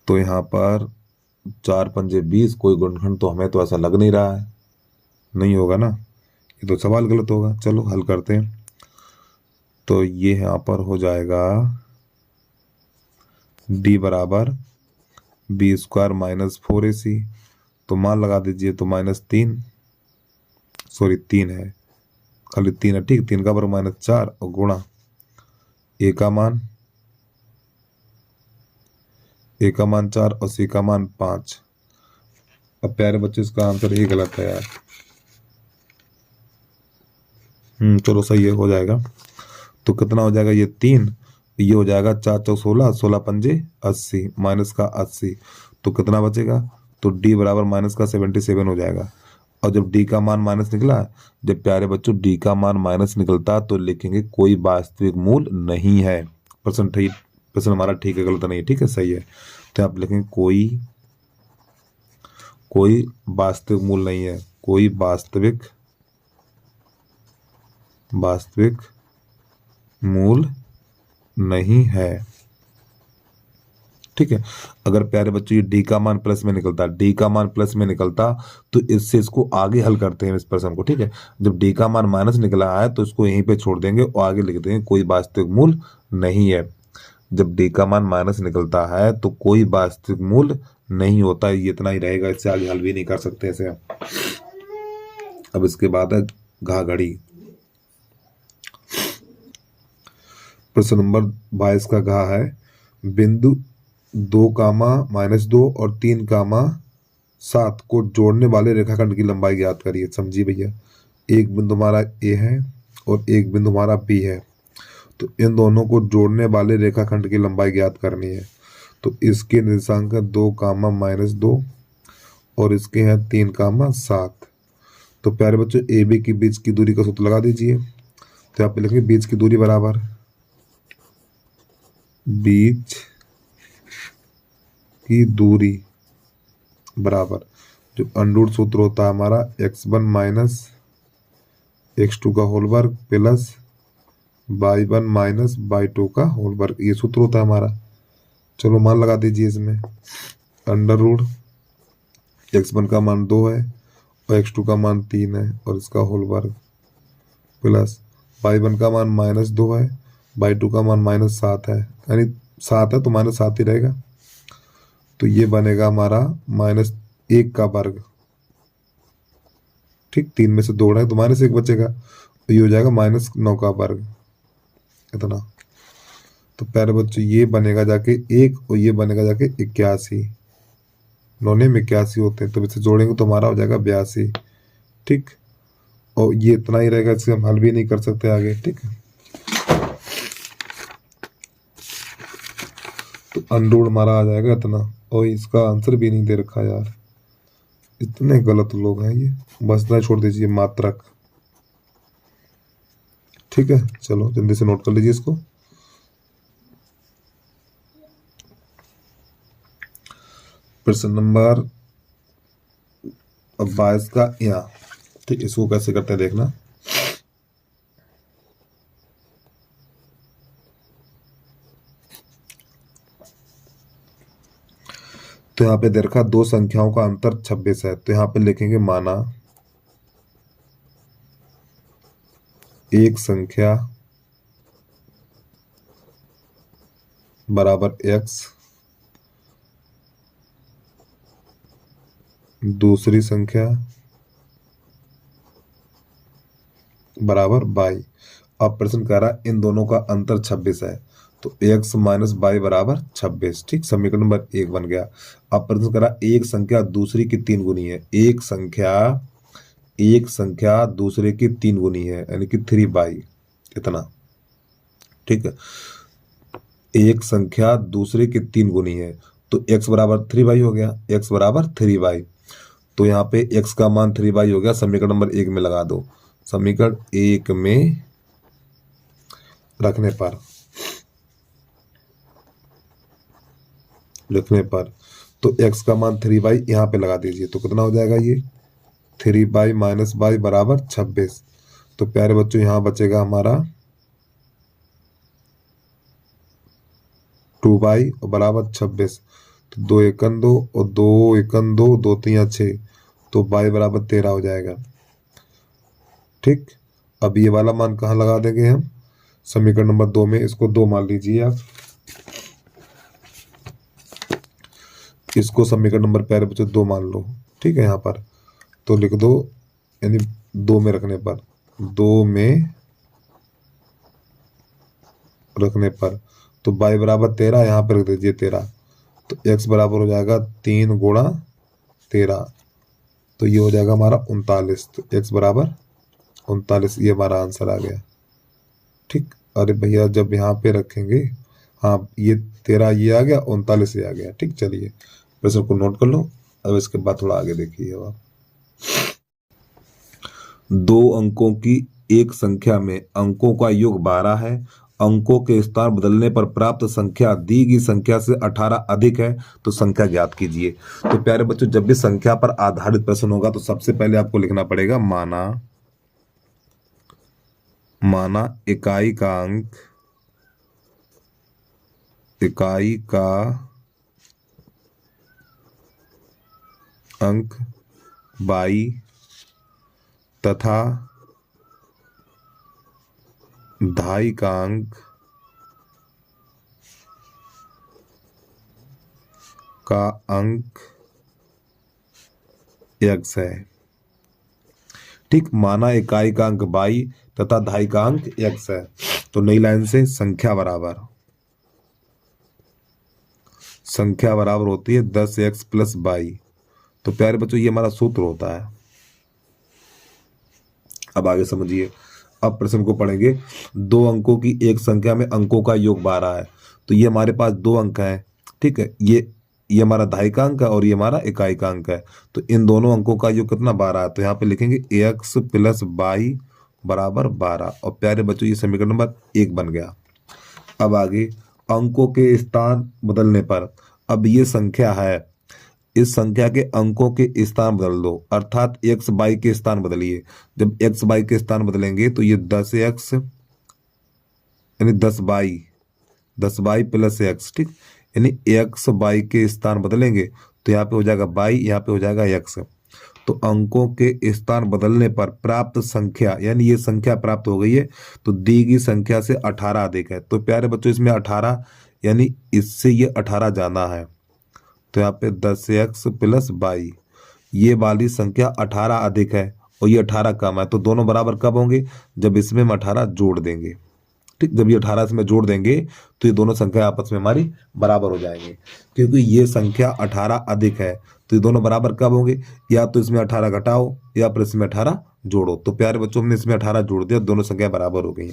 तो यहाँ पर 4 पंजे 20, कोई गुणनखंड तो हमें तो ऐसा लग नहीं रहा है, नहीं होगा ना, ये तो सवाल गलत होगा। चलो हल करते हैं। तो ये यहाँ पर हो जाएगा डी बराबर b² - 4ac, तो मान लगा दीजिए, तो -3, सॉरी 3 है, खाली 3 है, ठीक, 3 का वर्ग -4 और गुणा a का मान 4 और c का मान 5। अब प्यारे बच्चे इसका आंसर ही गलत है यार, चलो सही है, हो जाएगा। तो कितना हो जाएगा, ये 3, ये हो जाएगा 4 चौक 16, 16 पंजे 80, माइनस का 80, तो कितना बचेगा, तो d बराबर माइनस का 77 हो जाएगा। और जब d का मान माइनस निकला, जब प्यारे बच्चों d का मान माइनस निकलता तो लिखेंगे कोई वास्तविक मूल नहीं है। प्रश्न हमारा ठीक है, गलत नहीं है, ठीक है, सही है। तो आप लिखेंगे कोई वास्तविक मूल नहीं है, कोई वास्तविक मूल नहीं है, ठीक है। अगर प्यारे बच्चों ये डी का मान प्लस में निकलता, तो इससे इसको आगे हल करते हैं इस प्रश्न को, ठीक है। जब डी का मान माइनस निकला है तो इसको यहीं पे छोड़ देंगे और आगे लिख देंगे कोई वास्तविक मूल नहीं है। जब डी का मान माइनस निकलता है तो कोई वास्तविक मूल नहीं होता, ये इतना ही रहेगा, इससे आगे हल भी नहीं कर सकते ऐसे। अब इसके बाद है घा घड़ी, प्रश्न नंबर 22 का घा है, बिंदु 2, -2 और 3, 7 को जोड़ने वाले रेखाखंड की लंबाई ज्ञात करिए। समझिए भैया, एक बिंदु हमारा ए है और एक बिंदु हमारा बी है, तो इन दोनों को जोड़ने वाले रेखाखंड की लंबाई ज्ञात करनी है। तो इसके निर्देशांक 2, -2 और इसके हैं 3, 7। तो प्यारे बच्चों ए बी के बीच की दूरी का सूत्र लगा दीजिए। तो आप लिखेंगे बीच की दूरी बराबर बीच की दूरी बराबर जो अंडूर सूत्र होता है हमारा x1 - x2 का होल वर्ग प्लस y1 - y2 का होल वर्ग, ये सूत्र होता है हमारा। चलो मान लगा दीजिए इसमें, अंडर x1 का मान 2 है और x2 का मान 3 है और इसका होल वर्ग प्लस y1 का मान -2 है, y2 का मान -7 है, यानी 7 है तो -7 ही रहेगा। तो ये बनेगा हमारा -1 का वर्ग। ठीक, 3 में से 2 उड़ा है तो -1 बचेगा, तो ये हो जाएगा -9 का वर्ग, इतना। तो प्यारे बच्चों ये बनेगा जाके 1 और ये बनेगा जाके 81। 9 में 81 होते हैं, तो इसे जोड़ेंगे तो हमारा हो जाएगा 82। ठीक, और ये इतना ही रहेगा, इससे हम हल भी नहीं कर सकते आगे। ठीक है, तो अनरूट हमारा आ जाएगा इतना, और इसका आंसर भी नहीं दे रखा यार, इतने गलत लोग हैं ये। बस इतना छोड़ दीजिए, मात्रक। ठीक है, चलो जल्दी से नोट कर लीजिए इसको। प्रश्न नंबर 22 का यहाँ। ठीक, इसको कैसे करते हैं देखना। तो यहाँ पे दे रखा दो संख्याओं का अंतर 26 है, तो यहाँ पे लिखेंगे माना एक संख्या बराबर x, दूसरी संख्या बराबर y। अब प्रश्न कह रहा है इन दोनों का अंतर 26 है, तो x माइनस y बराबर 26। ठीक, समीकरण नंबर 1 बन गया। अब प्रश्न कह रहा है एक संख्या दूसरी की 3 गुनी है। एक संख्या दूसरे की 3 गुनी है, यानी कि 3y, इतना। ठीक है, एक संख्या दूसरे की 3 गुनी है, तो x बराबर 3y हो गया। x बराबर 3y, तो यहाँ पे x का मान 3y हो गया। समीकरण नंबर 1 में लगा दो। समीकरण 1 में रखने पर तो x का मान 3y यहाँ पे लगा दीजिए, तो कितना हो जाएगा ये 3y माइनस y बराबर 26। तो प्यारे बच्चों यहाँ बचेगा हमारा 2y और बराबर 26। तो 2 एकन 2 और 2 एकन 2, 2 3 6, तो y बराबर 13 हो जाएगा। ठीक, अब ये वाला मान कहाँ लगा देंगे हम, समीकरण नंबर 2 में। इसको 2 मान लीजिए आप, इसको समीकरण नंबर प्यारे बच्चों 2 मान लो। ठीक है, यहाँ पर तो लिख दो, यानी 2 में रखने पर, 2 में रखने पर तो y बराबर 13, यहाँ पर रख दीजिए 13। तो x बराबर हो जाएगा 3 गुणा 13, तो ये हो जाएगा हमारा 39। तो x बराबर 39, ये हमारा आंसर आ गया। ठीक, अरे भैया जब यहाँ पे रखेंगे, हाँ ये 13 ये आ गया, 39 ये आ गया। ठीक, चलिए प्रश्न को नोट कर लो। अब इसके बाद थोड़ा आगे देखिए। अब दो अंकों की एक संख्या में अंकों का योग 12 है। अंकों के स्थान बदलने पर प्राप्त संख्या दी गई संख्या से 18 अधिक है, तो संख्या ज्ञात कीजिए। तो प्यारे बच्चों जब भी संख्या पर आधारित प्रश्न होगा तो सबसे पहले आपको लिखना पड़ेगा माना इकाई का अंक y तथा दहाई का अंक x है। ठीक, माना इकाई का अंक y तथा दहाई का अंक x है, तो नई लाइन से संख्या बराबर होती है 10x प्लस y। तो प्यारे बच्चों ये हमारा सूत्र होता है। अब आगे समझिए। अब प्रश्न को पढ़ेंगे। दो अंकों की एक संख्या में अंकों का योग 12 है, तो ये हमारे पास दो अंक हैं। ठीक है, ये हमारा दहाई का अंक है और ये हमारा इकाई का अंक है, तो इन दोनों अंकों का योग कितना 12 है। तो यहाँ पे लिखेंगे x प्लस y बराबर 12, और प्यारे बच्चों ये समीकरण नंबर 1 बन गया। अब आगे अंकों के स्थान बदलने पर, अब ये संख्या है, इस संख्या के अंकों के स्थान बदल दो, अर्थात x y के स्थान बदलिए। जब x y के स्थान बदलेंगे तो ये 10x यानी 10y प्लस x। ठीक, यानी x y के स्थान बदलेंगे तो यहाँ पे हो जाएगा y, यहाँ पे हो जाएगा x। तो अंकों के स्थान बदलने पर प्राप्त संख्या, यानी ये संख्या प्राप्त हो गई है, तो दी गई संख्या से 18 अधिक है। तो प्यारे बच्चों इसमें 18 यानी इससे ये 18 जाना है। तो यहाँ पे 10x प्लस 22, ये वाली संख्या 18 अधिक है और ये 18 कम है। तो दोनों बराबर कब होंगे? जब इसमें हम 18 जोड़ देंगे। ठीक, जब ये 18 इसमें जोड़ देंगे तो ये दोनों संख्या आपस में हमारी बराबर हो जाएंगे। क्योंकि ये संख्या 18 अधिक है तो ये दोनों बराबर कब होंगे? या तो इसमें 18 घटाओ या फिर इसमें 18 जोड़ो। तो प्यारे बच्चों, हमने इसमें 18 जोड़ दिया, दोनों संख्या बराबर हो गई।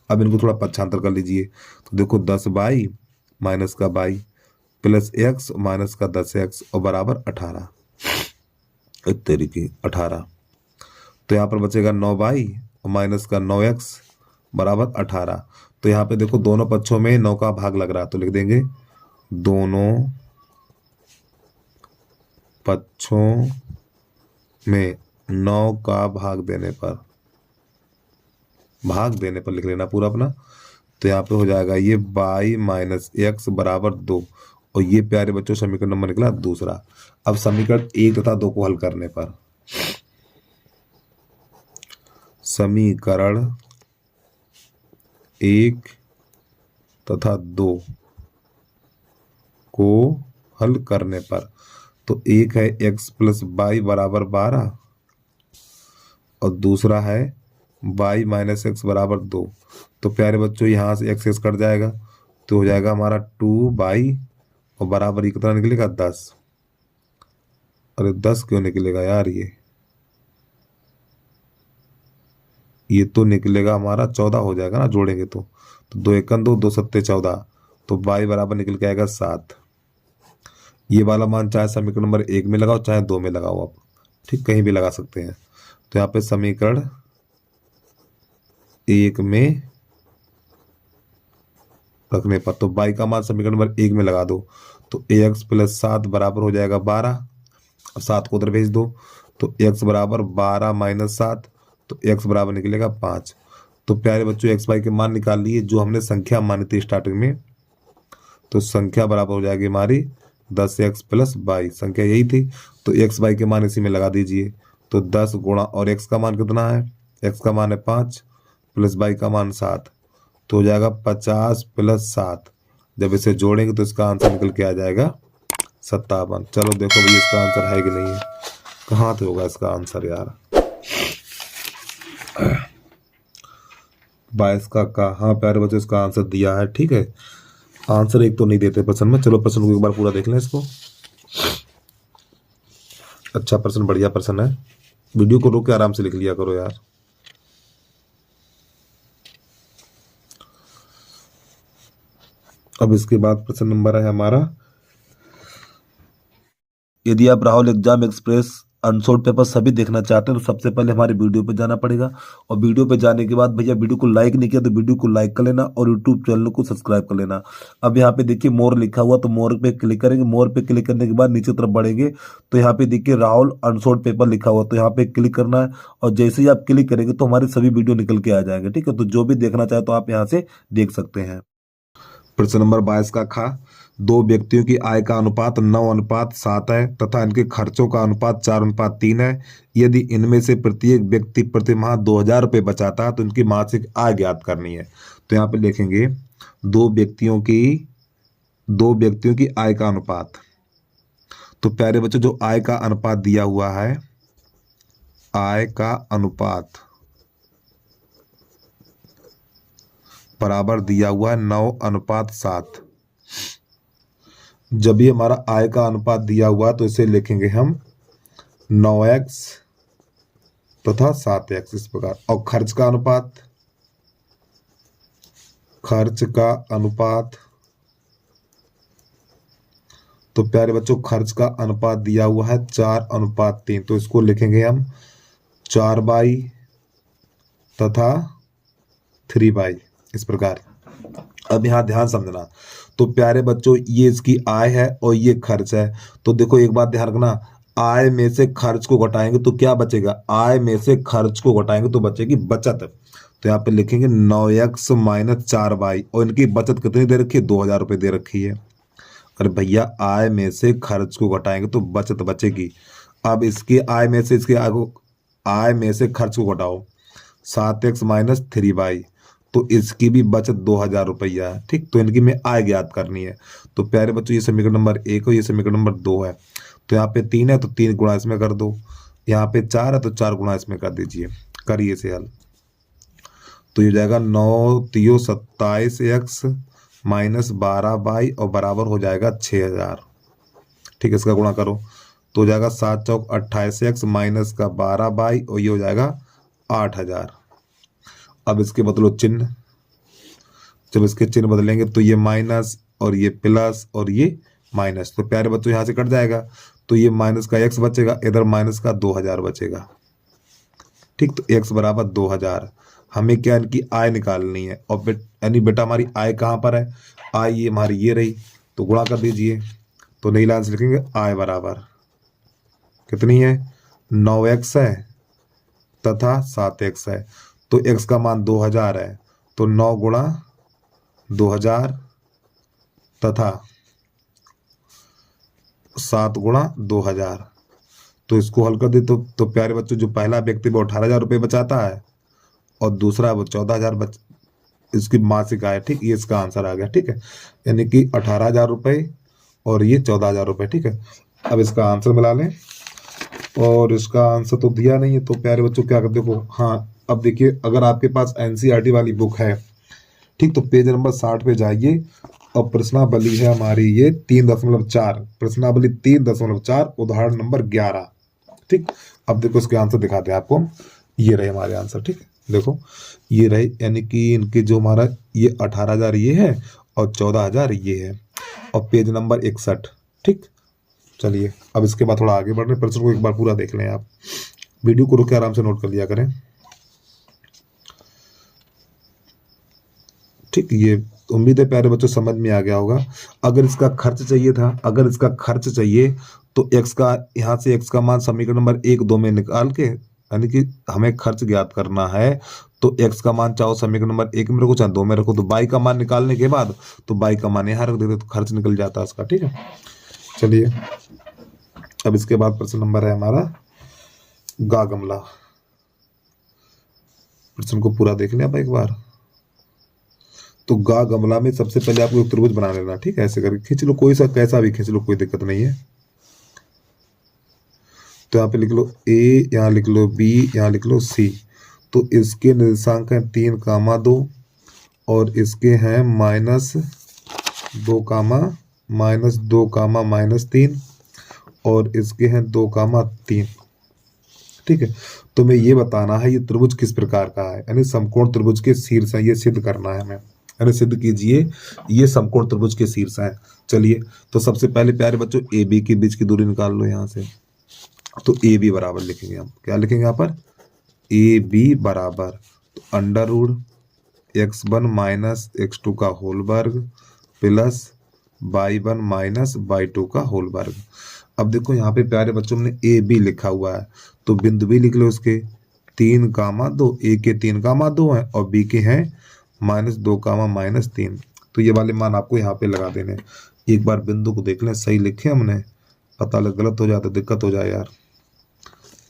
अब इनको थोड़ा पक्षांतर कर लीजिए। तो देखो 10y माइनस का y प्लस x माइनस का 10x और बराबर 18, एक तरीके 18। तो यहाँ पर बचेगा 9y और माइनस का 9x बराबर 18। तो यहाँ पे देखो दोनों पक्षों में 9 का भाग लग रहा है, तो लिख देंगे दोनों पक्षों में 9 का भाग देने पर लिख लेना पूरा अपना। तो यहाँ पे हो जाएगा ये y माइनस x बराबर 2 और ये प्यारे बच्चों समीकरण नंबर निकला दूसरा। अब समीकरण 1 तथा 2 को हल करने पर समीकरण 1 तथा 2 को हल करने पर तो एक है x प्लस वाई बराबर 12 और दूसरा है y माइनस एक्स बराबर 2। तो प्यारे बच्चों यहाँ से x कट जाएगा तो हो जाएगा हमारा 2y और बराबर ये कितना निकलेगा 10। अरे 10 क्यों निकलेगा यार? ये तो निकलेगा हमारा 14 हो जाएगा ना, जोड़ेंगे तो 2 एकन 2, 2 सत्ते 14, तो y बराबर निकल के आएगा 7। ये वाला मान चाहे समीकरण नंबर 1 में लगाओ चाहे 2 में लगाओ आप, ठीक, कहीं भी लगा सकते हैं। तो यहाँ पे समीकरण 1 में रखने पर तो y का मान समीकरण नंबर 1 में लगा दो तो ax प्लस 7 बराबर हो जाएगा 12। अब 7 को उधर भेज दो तो x बराबर 12 माइनस 7 तो x बराबर निकलेगा 5। तो प्यारे बच्चों x y के मान निकाल लिए जो हमने संख्या मानी थी स्टार्टिंग में। तो संख्या बराबर हो जाएगी हमारी 10x प्लस y, संख्या यही थी तो x y के मान इसी में लगा दीजिए। तो 10 गुणा और x का मान कितना है? x का मान है 5 प्लस y का मान 7 तो हो जाएगा 50 प्लस 7। जब इसे जोड़ेंगे तो इसका आंसर निकल के आ जाएगा 57। चलो देखो भाई इसका आंसर है कि नहीं है, कहाँ से होगा इसका आंसर यार? 22 का कहाँ प्यारे बच्चों इसका आंसर दिया है। ठीक है, आंसर एक तो नहीं देते प्रश्न में। चलो प्रश्न को एक बार पूरा देख लें इसको। अच्छा प्रश्न, बढ़िया प्रश्न है, वीडियो को रोक के आराम से लिख लिया करो यार। अब इसके बाद प्रश्न नंबर है हमारा, यदि आप Rahul exam express unsold paper सभी देखना चाहते हैं तो सबसे पहले हमारे वीडियो पे जाना पड़ेगा और वीडियो पे जाने के बाद भैया वीडियो को लाइक नहीं किया तो वीडियो को लाइक कर लेना और यूट्यूब चैनल को सब्सक्राइब कर लेना। अब यहाँ पे देखिए मोर लिखा हुआ, तो मोर पे क्लिक करेंगे। मोर पे क्लिक करने के बाद नीचे तरफ बढ़ेंगे तो यहाँ पे देखिए राहुल अनसोल्ड पेपर लिखा हुआ, तो यहाँ पे क्लिक करना है और जैसे ही आप क्लिक करेंगे तो हमारे सभी वीडियो निकल के आ जाएंगे। ठीक है, तो जो भी देखना चाहे तो आप यहाँ से देख सकते हैं। प्रश्न नंबर 22 का खा, दो व्यक्तियों की आय का अनुपात 9:7 है तथा इनके खर्चों का अनुपात 4:3 है। यदि इनमें से प्रत्येक व्यक्ति प्रति माह 2000 रुपये बचाता है तो इनकी मासिक आय ज्ञात करनी है। तो यहाँ पे लिखेंगे दो व्यक्तियों की आय का अनुपात। तो प्यारे बच्चों जो आय का अनुपात दिया हुआ है, आय का अनुपात बराबर दिया हुआ है 9:7। जब भी हमारा आय का अनुपात दिया हुआ तो इसे लिखेंगे हम 9x तथा 7x इस प्रकार। और खर्च का अनुपात तो प्यारे बच्चों खर्च का अनुपात दिया हुआ है 4:3 तो इसको लिखेंगे हम 4y तथा 3y इस प्रकार। अब यहाँ ध्यान समझना, तो प्यारे बच्चों ये इसकी आय है और ये खर्च है। तो देखो एक बात ध्यान रखना, आय में से खर्च को घटाएंगे तो क्या बचेगा? आय में से खर्च को घटाएंगे तो बचेगी बचत। तो यहाँ पे लिखेंगे 9x माइनस 4y और इनकी बचत कितनी दे रखी है? 2000 रुपये दे रखी है। अरे भैया आय में से खर्च को घटाएंगे तो बचत बचेगी। अब इसकी आय में से खर्च को घटाओ 7x माइनस 3y तो इसकी भी बचत 2000 रुपया है। ठीक, तो इनकी में आय ज्ञात करनी है। तो प्यारे बच्चों ये समीकरण नंबर 1 और ये समीकरण नंबर 2 है। तो यहाँ पे 3 है तो 3 गुणा इसमें कर दो, यहाँ पे 4 है तो 4 गुणा इसमें कर दीजिए, करिए इसे हल। तो ये हो जाएगा 9 3 27 एक्स माइनस 12y और बराबर हो जाएगा 6000। ठीक है, इसका गुणा करो तो हो जाएगा 7 चौक 28 एक्स माइनस का 12y और ये हो जाएगा 8000। अब इसके बदलो चिन्ह, जब इसके चिन्ह बदलेंगे तो ये माइनस और ये प्लस और ये माइनस, तो प्यारे बच्चों यहाँ से कट जाएगा तो ये माइनस का x बचेगा, इधर माइनस का 2000 बचेगा। ठीक, तो x बराबर 2000। हमें क्या इनकी आय निकालनी है और यानी बेटा हमारी आय कहाँ पर है, आय ये हमारी ये रही, तो गुणा कर दीजिए। तो नई लाइन से लिखेंगे आय बराबर कितनी है, 9x है तथा 7x है। तो x का मान 2000 है, तो 9 गुणा 2000 तथा 7 गुणा 2000। तो इसको हल कर दे तो प्यारे बच्चों जो पहला व्यक्ति वो 18,000 रुपये बचाता है और दूसरा वो 14,000 इसकी मासिक आय। ठीक, ये इसका आंसर आ गया। ठीक है, यानी कि 18,000 रुपये और ये 14,000 रुपये। ठीक है, अब इसका आंसर मिला लें और इसका आंसर तो दिया नहीं है, तो प्यारे बच्चों क्या कर देखो, हाँ अब देखिए अगर आपके पास एनसीईआरटी वाली बुक है, ठीक, तो पेज नंबर 60 पे जाइए और प्रश्नावली है हमारी ये 3.4, प्रश्नावली 3.4 उदाहरण नंबर 11। ठीक, अब देखो इसके आंसर दिखाते हैं आपको, ये रहे हमारे आंसर। ठीक, देखो ये रहे, यानी कि इनके जो हमारा ये 18,000 ये है और 14,000 ये है और पेज नंबर 61। ठीक, चलिए अब इसके बाद थोड़ा आगे बढ़ रहे, प्रश्न को एक बार पूरा देख लें आप, वीडियो को रुक के आराम से नोट कर लिया करें। ठीक, ये उम्मीद है प्यारे बच्चों समझ में आ गया होगा। अगर इसका खर्च चाहिए था, अगर इसका खर्च चाहिए तो x का यहाँ से x का मान समीकरण नंबर 1 2 में निकाल के, यानी कि हमें खर्च ज्ञात करना है तो x का मान चाहे समीकरण नंबर 1 में रखो चाहे 2 में रखो, तो y का मान निकालने के बाद तो y का मान यहाँ रख देते तो खर्च निकल जाता है इसका। ठीक है, चलिए अब इसके बाद प्रश्न नंबर है हमारा गा गमला। प्रश्न को पूरा देख लें आप एक बार। तो गा गमला में सबसे पहले आपको एक त्रिभुज बना लेना। ठीक है, ऐसे करके खींच लो, कोई सा कैसा भी खींच लो, कोई दिक्कत नहीं है। तो यहाँ पे लिख लो a, यहाँ लिख लो b, यहाँ लिख लो c। तो इसके निर्देशांक हैं 3, 2 और इसके हैं -2, -2, -3 और इसके हैं 2, 3। ठीक है, तो मैं ये बताना है ये त्रिभुज किस प्रकार का है, यानी समकोण त्रिभुज के शीर्ष है, ये सिद्ध करना है हमें, यानी सिद्ध कीजिए ये समकोण त्रिभुज के शीर्ष है। चलिए तो सबसे पहले प्यारे बच्चों ए बी के बीच की दूरी निकाल लो यहाँ से। तो ए बी बराबर लिखेंगे हम, क्या लिखेंगे यहाँ पर, ए बी बराबर तो √x1 - x2 का होल वर्ग प्लस y1 - y2 का होल वर्ग। अब देखो यहाँ पे प्यारे बच्चों ने ए बी लिखा हुआ है तो बिंदु भी लिख लो इसके 3, 2, ए के 3, 2 हैं और बी के हैं -2, -3। तो ये वाले मान आपको यहाँ पे लगा देने। एक बार बिंदु को देख लें सही लिखे हमने, पता लग गलत हो जाए तो दिक्कत हो जाए यार।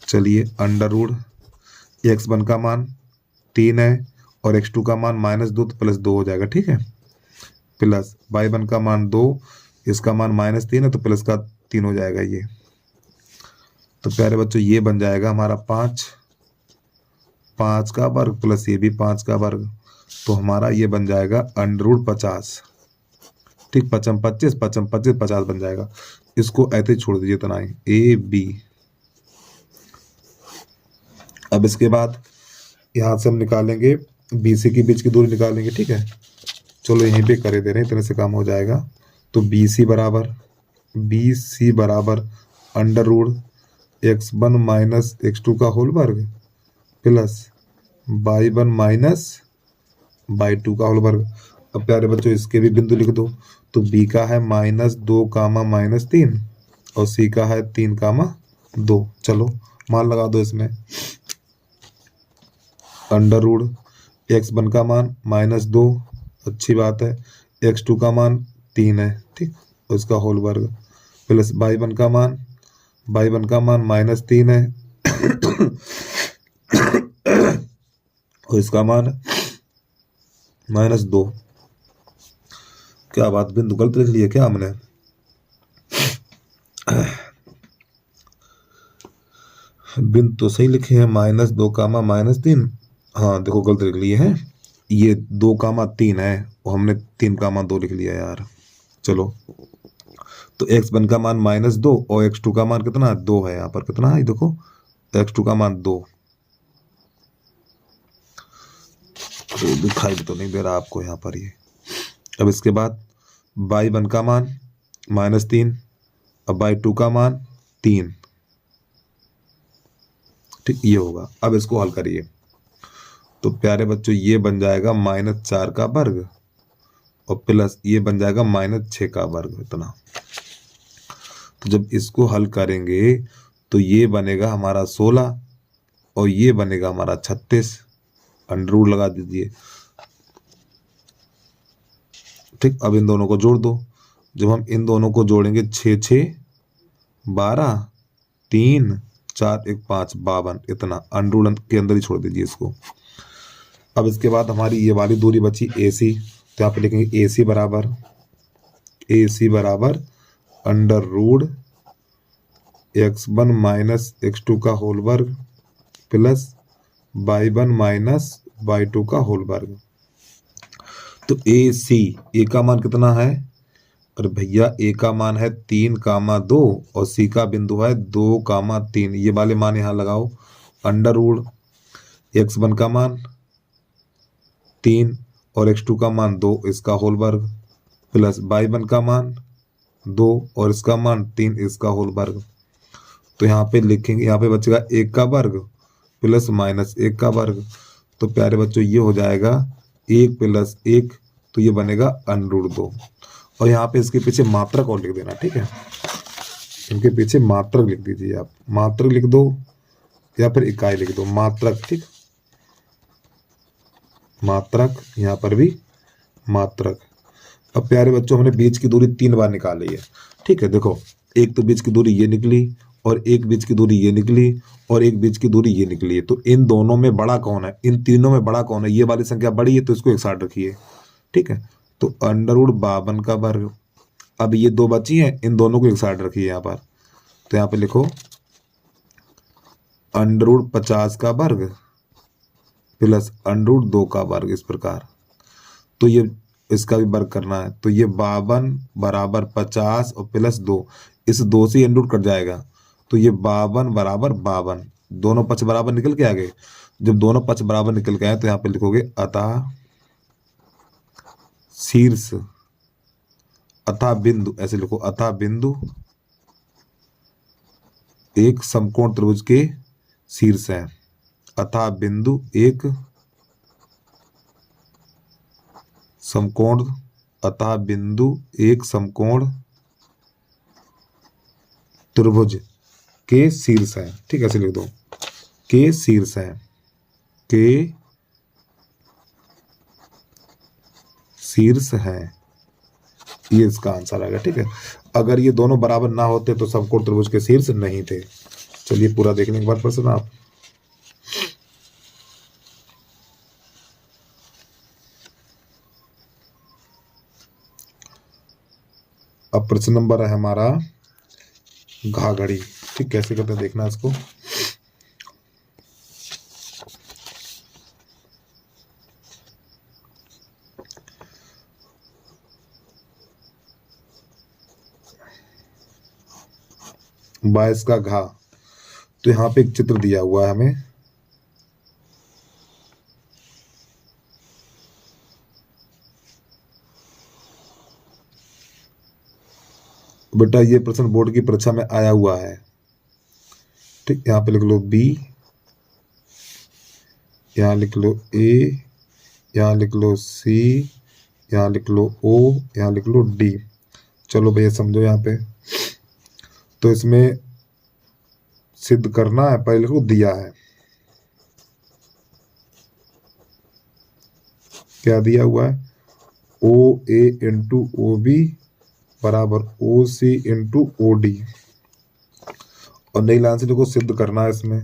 चलिए √x1 का मान 3 है और x2 का मान -2 तो +2 हो जाएगा। ठीक है, प्लस y1 का मान 2, इसका मान -3 है तो प्लस का 3 हो जाएगा ये। तो प्यारे बच्चों ये बन जाएगा हमारा 5 का वर्ग प्लस ये भी 5 का वर्ग, तो हमारा ये बन जाएगा √50। ठीक, 5 25 5 25 50 बन जाएगा। इसको ऐसे छोड़ दीजिए इतना ही, ए बी। अब इसके बाद यहाँ से हम निकालेंगे बी सी के बीच की दूरी निकालेंगे। ठीक है, चलो यहीं पे करे दे रहे हैं, इतने से काम हो जाएगा। तो बी सी बराबर √x1 - x2 का होल वर्ग प्लस y1 - y2 का होल वर्ग। अब प्यारे बच्चों इसके भी बिंदु लिख दो। तो b का है -2, -3 और c का है 3, 2। चलो मान लगा दो इसमें। √x1 का मान -2, अच्छी बात है, x2 का मान 3 है, ठीक, और इसका होल वर्ग प्लस y1 का मान -3 है और इसका मान -2। क्या बात, बिंदु गलत लिख लिया क्या हमने? बिंदु तो सही लिखे हैं, -2 कामा -3। हाँ देखो गलत लिख लिए हैं, ये 2 कामा 3 है और हमने 3 कामा 2 लिख लिया यार। चलो तो x1 का मान -2 और x2 का मान कितना 2 है। यहाँ पर कितना है देखो, x2 का मान 2। तो दिखाई तो नहीं दे रहा आपको यहाँ पर ये। अब इसके बाद y1 का मान -3 और y2 का मान 3। ठीक, ये होगा। अब इसको हल करिए तो प्यारे बच्चों ये बन जाएगा -4 का वर्ग और प्लस ये बन जाएगा -6 का वर्ग इतना। तो जब इसको हल करेंगे तो ये बनेगा हमारा 16 और ये बनेगा हमारा 36। अंडर रूट लगा दीजिए। ठीक, अब इन दोनों को जोड़ दो। जब हम इन दोनों को जोड़ेंगे 6 6 12 3 4 1 5 52 इतना। अंडर रूट के अंदर ही छोड़ दीजिए इसको। अब इसके बाद हमारी ये वाली दूरी बची AC, तो यहाँ पे लिखेंगे AC बराबर under root x1 minus x2 का होल वर्ग प्लस y1 माइनस y2 का होल वर्ग। तो ए का मान कितना है? और भैया ए का मान है 3 कामा 2 और सी का बिंदु है 2 कामा 3। ये वाले मान यहाँ लगाओ। अंडर रूट x1 का मान 3 और x2 का मान 2 इसका होल वर्ग प्लस y1 का मान 2 और इसका मान 3 इसका होल वर्ग। तो यहाँ पे लिखेंगे, यहाँ पे बचेगा 1 का वर्ग प्लस -1 का वर्ग। तो प्यारे बच्चों ये हो जाएगा 1 + 1, तो ये बनेगा अंडर रूट 2। और यहाँ पे इसके पीछे मात्रक और लिख देना। ठीक है, इनके पीछे मात्रक लिख दीजिए आप। मात्रक लिख दो या फिर इकाई लिख दो, मात्रक। ठीक, मात्रक, यहाँ पर भी मात्रक। अब प्यारे बच्चों हमने बीच की दूरी 3 बार निकाली है। ठीक है, देखो एक तो बीच की दूरी ये निकली और एक बीच की दूरी ये निकली और एक बीच की दूरी ये निकली है। तो इन दोनों में बड़ा कौन है? इन तीनों में बड़ा कौन है? ये वाली संख्या बड़ी है तो इसको एक साथ रखिए। ठीक है, तो अंडर रूट 52 का वर्ग। अब ये 2 बची हैं, इन दोनों को एक साथ रखिए यहाँ पर। तो यहाँ पे लिखो अंडर रूट 50 का वर्ग प्लस अंडर रूट 2 का वर्ग, इस प्रकार। तो ये इसका भी वर्ग करना है। तो ये 52 बराबर 50 और प्लस 2, इस 2 से अंडर रूट कट जाएगा। तो ये 52 बराबर 52, दोनों पक्ष बराबर निकल के आ गए। जब दोनों पक्ष बराबर निकल के आए तो यहाँ पे लिखोगे अतः शीर्ष, अतः बिंदु, ऐसे लिखो, अतः बिंदु एक समकोण त्रिभुज के शीर्ष है। अतः बिंदु एक समकोण, अतः बिंदु एक समकोण त्रिभुज के शीर्ष है। ठीक है, ऐसे लिख दो, के शीर्ष है, के शीर्ष है। ये इसका आंसर आएगा। ठीक है, अगर ये दोनों बराबर ना होते तो समकोण त्रिभुज के शीर्ष नहीं थे। चलिए पूरा देखने के बाद प्रश्न आप। अब प्रश्न नंबर है हमारा घाघड़ी। ठीक, कैसे करते हैं देखना इसको। बाईस का घा। तो यहाँ पे एक चित्र दिया हुआ है हमें। बेटा ये प्रश्न बोर्ड की परीक्षा में आया हुआ है। ठीक, यहाँ पे लिख लो B, यहाँ लिख लो A, यहाँ लिख लो C, यहाँ लिख लो O, यहाँ लिख लो D। चलो भैया समझो यहाँ पे। तो इसमें सिद्ध करना है, पहले लिखो दिया है। क्या दिया हुआ है? OA इंटू OB बराबर OC इंटू OD। और नई लाइन से देखो सिद्ध करना है इसमें।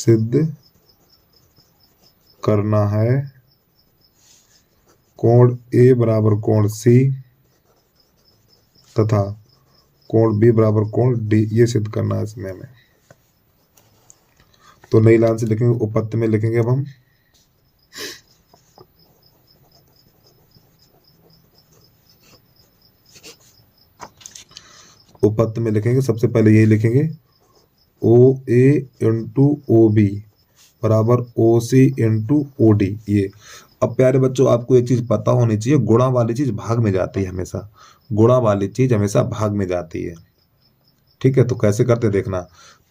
सिद्ध करना है कोण ए बराबर कोण सी तथा कोण बी बराबर कोण डी, ये सिद्ध करना है इसमें हमें। तो नई लाइन से लिखेंगे, उपपत्ति में लिखेंगे अब हम उपपत्ति में लिखेंगे, सबसे पहले यही लिखेंगे ओ ए इंटू ओ बी बराबर ओ सी इंटू ओ डी। ये अब प्यारे बच्चों आपको एक चीज पता होनी चाहिए, गुणा वाली चीज भाग में जाती है हमेशा, गुणा वाली चीज हमेशा भाग में जाती है। ठीक है, तो कैसे करते देखना।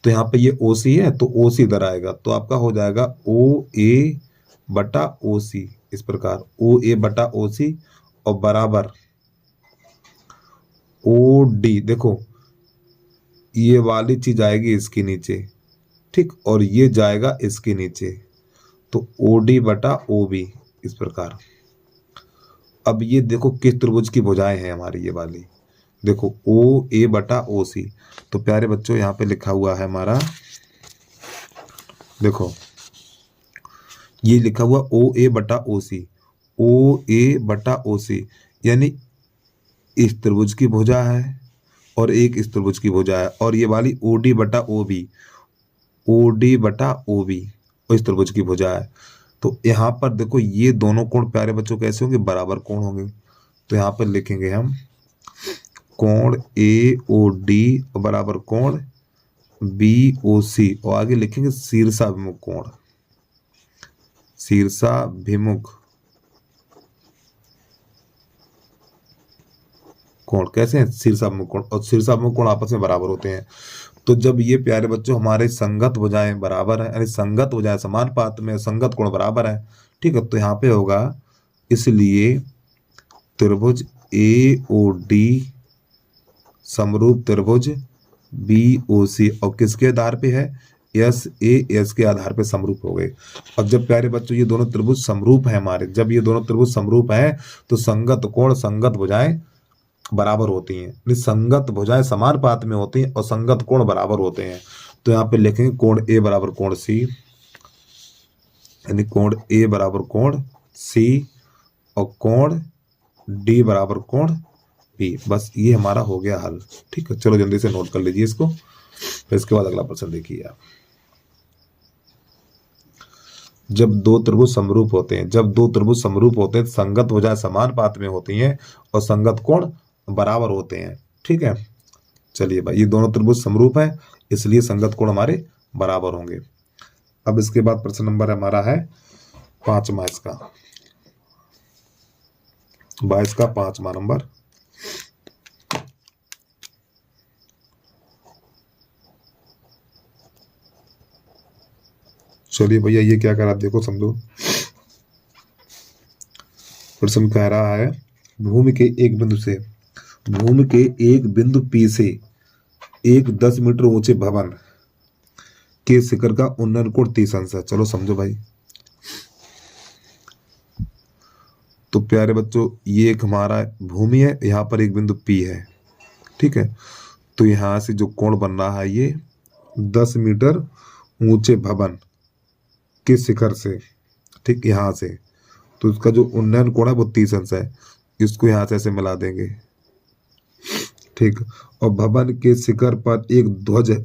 तो यहाँ पे ये ओ सी है तो ओ सी इधर आएगा, तो आपका हो जाएगा ओ ए बटा ओ सी, इस प्रकार ओ ए बटा ओ सी और बराबर ओ डी। देखो ये वाली चीज आएगी इसके नीचे, ठीक, और ये जाएगा इसके नीचे, तो ओ डी बटा ओ बी, इस प्रकार। अब ये देखो किस त्रिभुज की भुजाएं हैं हमारी, ये वाली देखो ओ ए बटा ओ सी। तो प्यारे बच्चों यहाँ पे लिखा हुआ है हमारा, देखो ये लिखा हुआ ओ ए बटा ओ सी, ओ ए बटा ओ सी, यानी इस त्रिभुज की भुजा है और एक इस त्रिभुज की भुजा है, और ये वाली ओ डी बटा ओ बी, ओ डी बटा ओ बी और इस त्रिभुज की भुजा है। तो यहाँ पर देखो ये दोनों कोण प्यारे बच्चों कैसे होंगे, बराबर कोण होंगे। तो यहाँ पर लिखेंगे हम कोण ए ओ डी बराबर कोण बी ओ सी, और आगे लिखेंगे शीर्षाभिमुख कोण, शीर्षाभिमुख कोण कैसे हैं, शीर्षाभिमुख कोण, और शीर्षाभिमुख कोण आपस में बराबर होते हैं। तो जब ये प्यारे बच्चों हमारे संगत भुजाएं बराबर है, यानी संगत भुजाएं समान पात में संगत कोण बराबर है, ठीक है, तो यहाँ पे होगा इसलिए त्रिभुज ए ओ डी समरूप त्रिभुज बी ओ सी, और किसके आधार पे है, एस ए एस के आधार पे समरूप हो गए। अब जब प्यारे बच्चों ये दोनों त्रिभुज समरूप है हमारे, जब ये दोनों त्रिभुज समरूप है तो संगत कोण संगत भुजाएं बराबर होती हैं, संगत भुजाएं समान पात में होती हैं और संगत कोण बराबर होते हैं। तो यहाँ पे लिखेंगे कोण ए बराबर कोण सी, यानी कोण ए बराबर कोण सी और कोण डी बराबर कोण बी। बस ये हमारा हो गया हल। ठीक है, चलो जल्दी से नोट कर लीजिए इसको, फिर इसके बाद अगला प्रश्न देखिए आप। जब दो त्रिभुज समरूप होते हैं, जब दो त्रिभुज समरूप होते हैं संगत भुजाएं समान पात में होती हैं और संगत कोण बराबर होते हैं। ठीक है, चलिए भाई ये दोनों त्रिभुज समरूप है इसलिए संगत कोण हमारे बराबर होंगे। अब इसके बाद प्रश्न नंबर हमारा है 5वां, इसका 22 का 5वां नंबर। चलिए भैया ये क्या करा, देखो समझो। प्रश्न कह रहा है भूमि के एक बिंदु से, भूमि के एक बिंदु P से एक 10 मीटर ऊंचे भवन के शिखर का उन्नयन कोण 30 अंश है। चलो समझो भाई। तो प्यारे बच्चों ये एक हमारा भूमि है, यहाँ पर एक बिंदु P है, ठीक है, तो यहाँ से जो कोण बन रहा है ये 10 मीटर ऊंचे भवन के शिखर से, ठीक, यहाँ से, तो इसका जो उन्नयन कोण है वो 30 अंश है। इसको यहाँ से ऐसे मिला देंगे, ठीक, और भवन के शिखर पर एक ध्वज है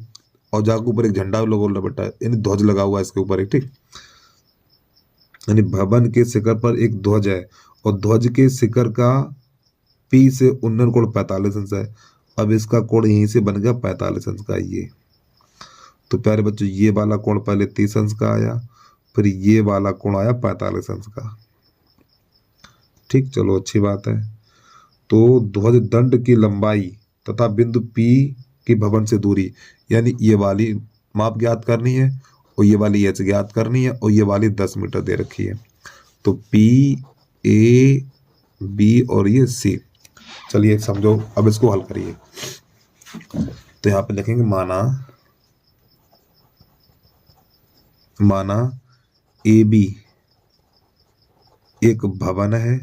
और जाके ऊपर एक झंडा लगा बेटा, यानी ध्वज लगा हुआ है इसके ऊपर एक, ठीक, यानी भवन के शिखर पर एक ध्वज है और ध्वज के शिखर का P से उन्नयन कोण 45 अंश है। अब इसका कोण यहीं से बन गया 45 अंश का ये। तो प्यारे बच्चों ये वाला कोण पहले 30 अंश का आया, फिर ये वाला कोण आया 45 अंश का। ठीक, चलो अच्छी बात है। तो ध्वज दंड की लंबाई तथा बिंदु P की भवन से दूरी, यानी ये वाली माप ज्ञात करनी है और ये वाली एच ज्ञात करनी है और ये वाली 10 मीटर दे रखी है। तो P A B और ये C। चलिए समझो, अब इसको हल करिए। तो यहाँ पे लिखेंगे माना AB एक भवन है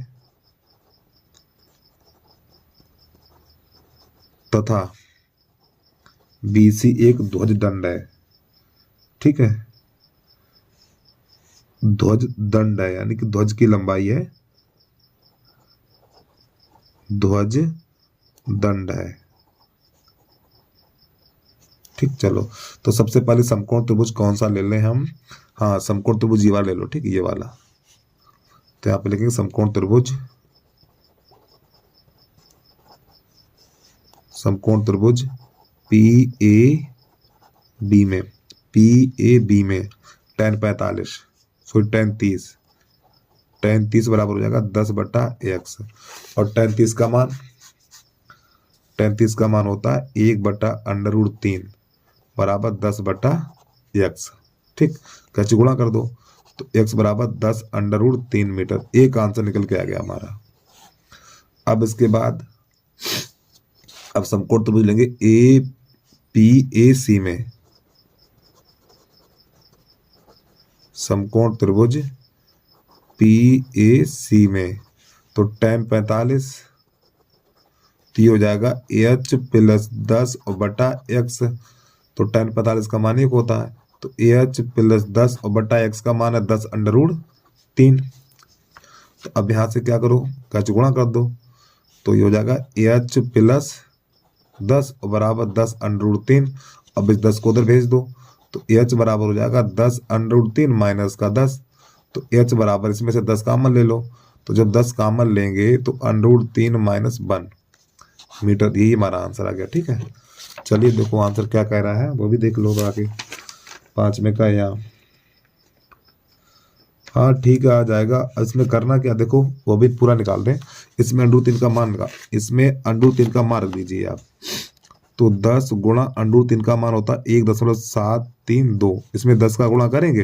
तथा BC एक ध्वज दंड है, ठीक है, ध्वज दंड है, यानी कि ध्वज की लंबाई है, ध्वज दंड है। ठीक, चलो तो सबसे पहले समकोण त्रिभुज कौन सा ले लें हम? हाँ, समकोण त्रिभुज ये वाला ले लो। ठीक, ये वाला। तो यहाँ पे लिखेंगे समकोण त्रिभुज, समकोण त्रिभुज पी ए बी में, पी ए बी में tan 45, सॉरी tan 30, tan 30 बराबर हो जाएगा 10/x। और tan 30 का मान, tan 30 का मान होता है 1/√3 बराबर 10/x। ठीक, कैसे गुणा कर दो तो x बराबर 10√3 मीटर। एक आंसर निकल के आ गया हमारा। अब इसके बाद अब समकोण त्रिभुज लेंगे ए पी ए सी में, समकोण त्रिभुज पी ए सी में। तो tan 45 तो ये हो जाएगा h प्लस 10 और बटा x। तो tan 45 का मान 1 होता है, तो h प्लस 10 और बटा x का मान है 10√3। तो अब यहाँ से क्या करो, कैसे गुणा कर दो, तो ये हो जाएगा h प्लस 10 और बराबर 10√3। अब इस 10 को उधर भेज दो, तो h बराबर हो जाएगा 10√3 माइनस का 10। तो h बराबर, इसमें से 10 कॉमन ले लो, तो जब 10 कॉमन लेंगे तो √3 माइनस 1 मीटर, यही हमारा आंसर आ गया। ठीक है, चलिए देखो आंसर क्या कह रहा है, वो भी देख लो आगे। 5 में का यहाँ, हाँ ठीक है, आ जाएगा। इसमें करना क्या, देखो वो भी पूरा निकाल दें। इसमें √3 का मान का, इसमें √3 का मान रख दीजिए आप। तो 10 गुणा √3 का मान होता है 1.732। इसमें 10 का गुणा करेंगे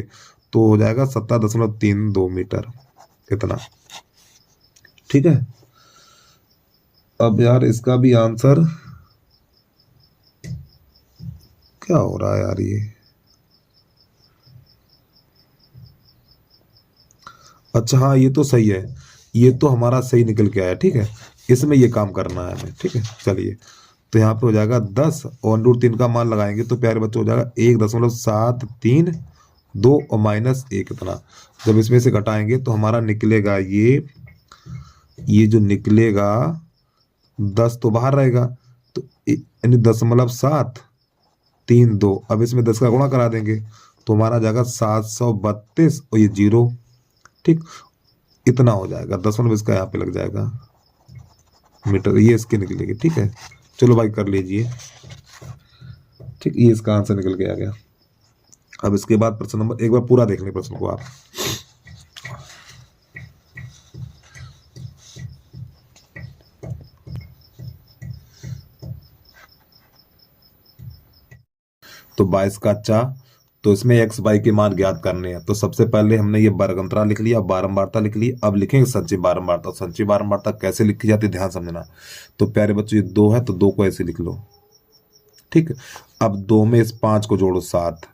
तो हो जाएगा 17.32 मीटर, इतना। ठीक है, अब यार इसका भी आंसर क्या हो रहा है यार, ये अच्छा हाँ ये तो सही है, ये तो हमारा सही निकल के आया। ठीक है, इसमें ये काम करना है हमें। ठीक है, चलिए तो यहाँ पे हो जाएगा 10 और √3 का मान लगाएंगे तो प्यारे बच्चों हो जाएगा 1.732 और माइनस 1 इतना। जब इसमें से घटाएंगे तो हमारा निकलेगा ये जो निकलेगा 10 तो बाहर रहेगा, तो यानी 0.732। अब इसमें 10 का गुणा करा देंगे तो हमारा जाएगा 732 और ये 0। ठीक, इतना हो जाएगा, 10 इसका यहाँ पे लग जाएगा मीटर, ये इसके निकलेगी। ठीक है, चलो भाई कर लीजिए। ठीक, ये इसका आंसर निकल के आ गया। अब इसके बाद प्रश्न नंबर, एक बार पूरा देख लें प्रश्न को आप। तो 22 का अच्छा, तो इसमें x y के मान ज्ञात करने हैं। तो सबसे पहले हमने ये वर्ग अंतराल लिख लिया, बारंबारता लिख ली। अब लिखेंगे संचयी बारंबारता। संचयी बारंबारता कैसे लिखी जाती है ध्यान समझना। तो प्यारे बच्चों ये 2 है तो 2 को ऐसे लिख लो। ठीक, अब 2 में इस 5 को जोड़ो 7,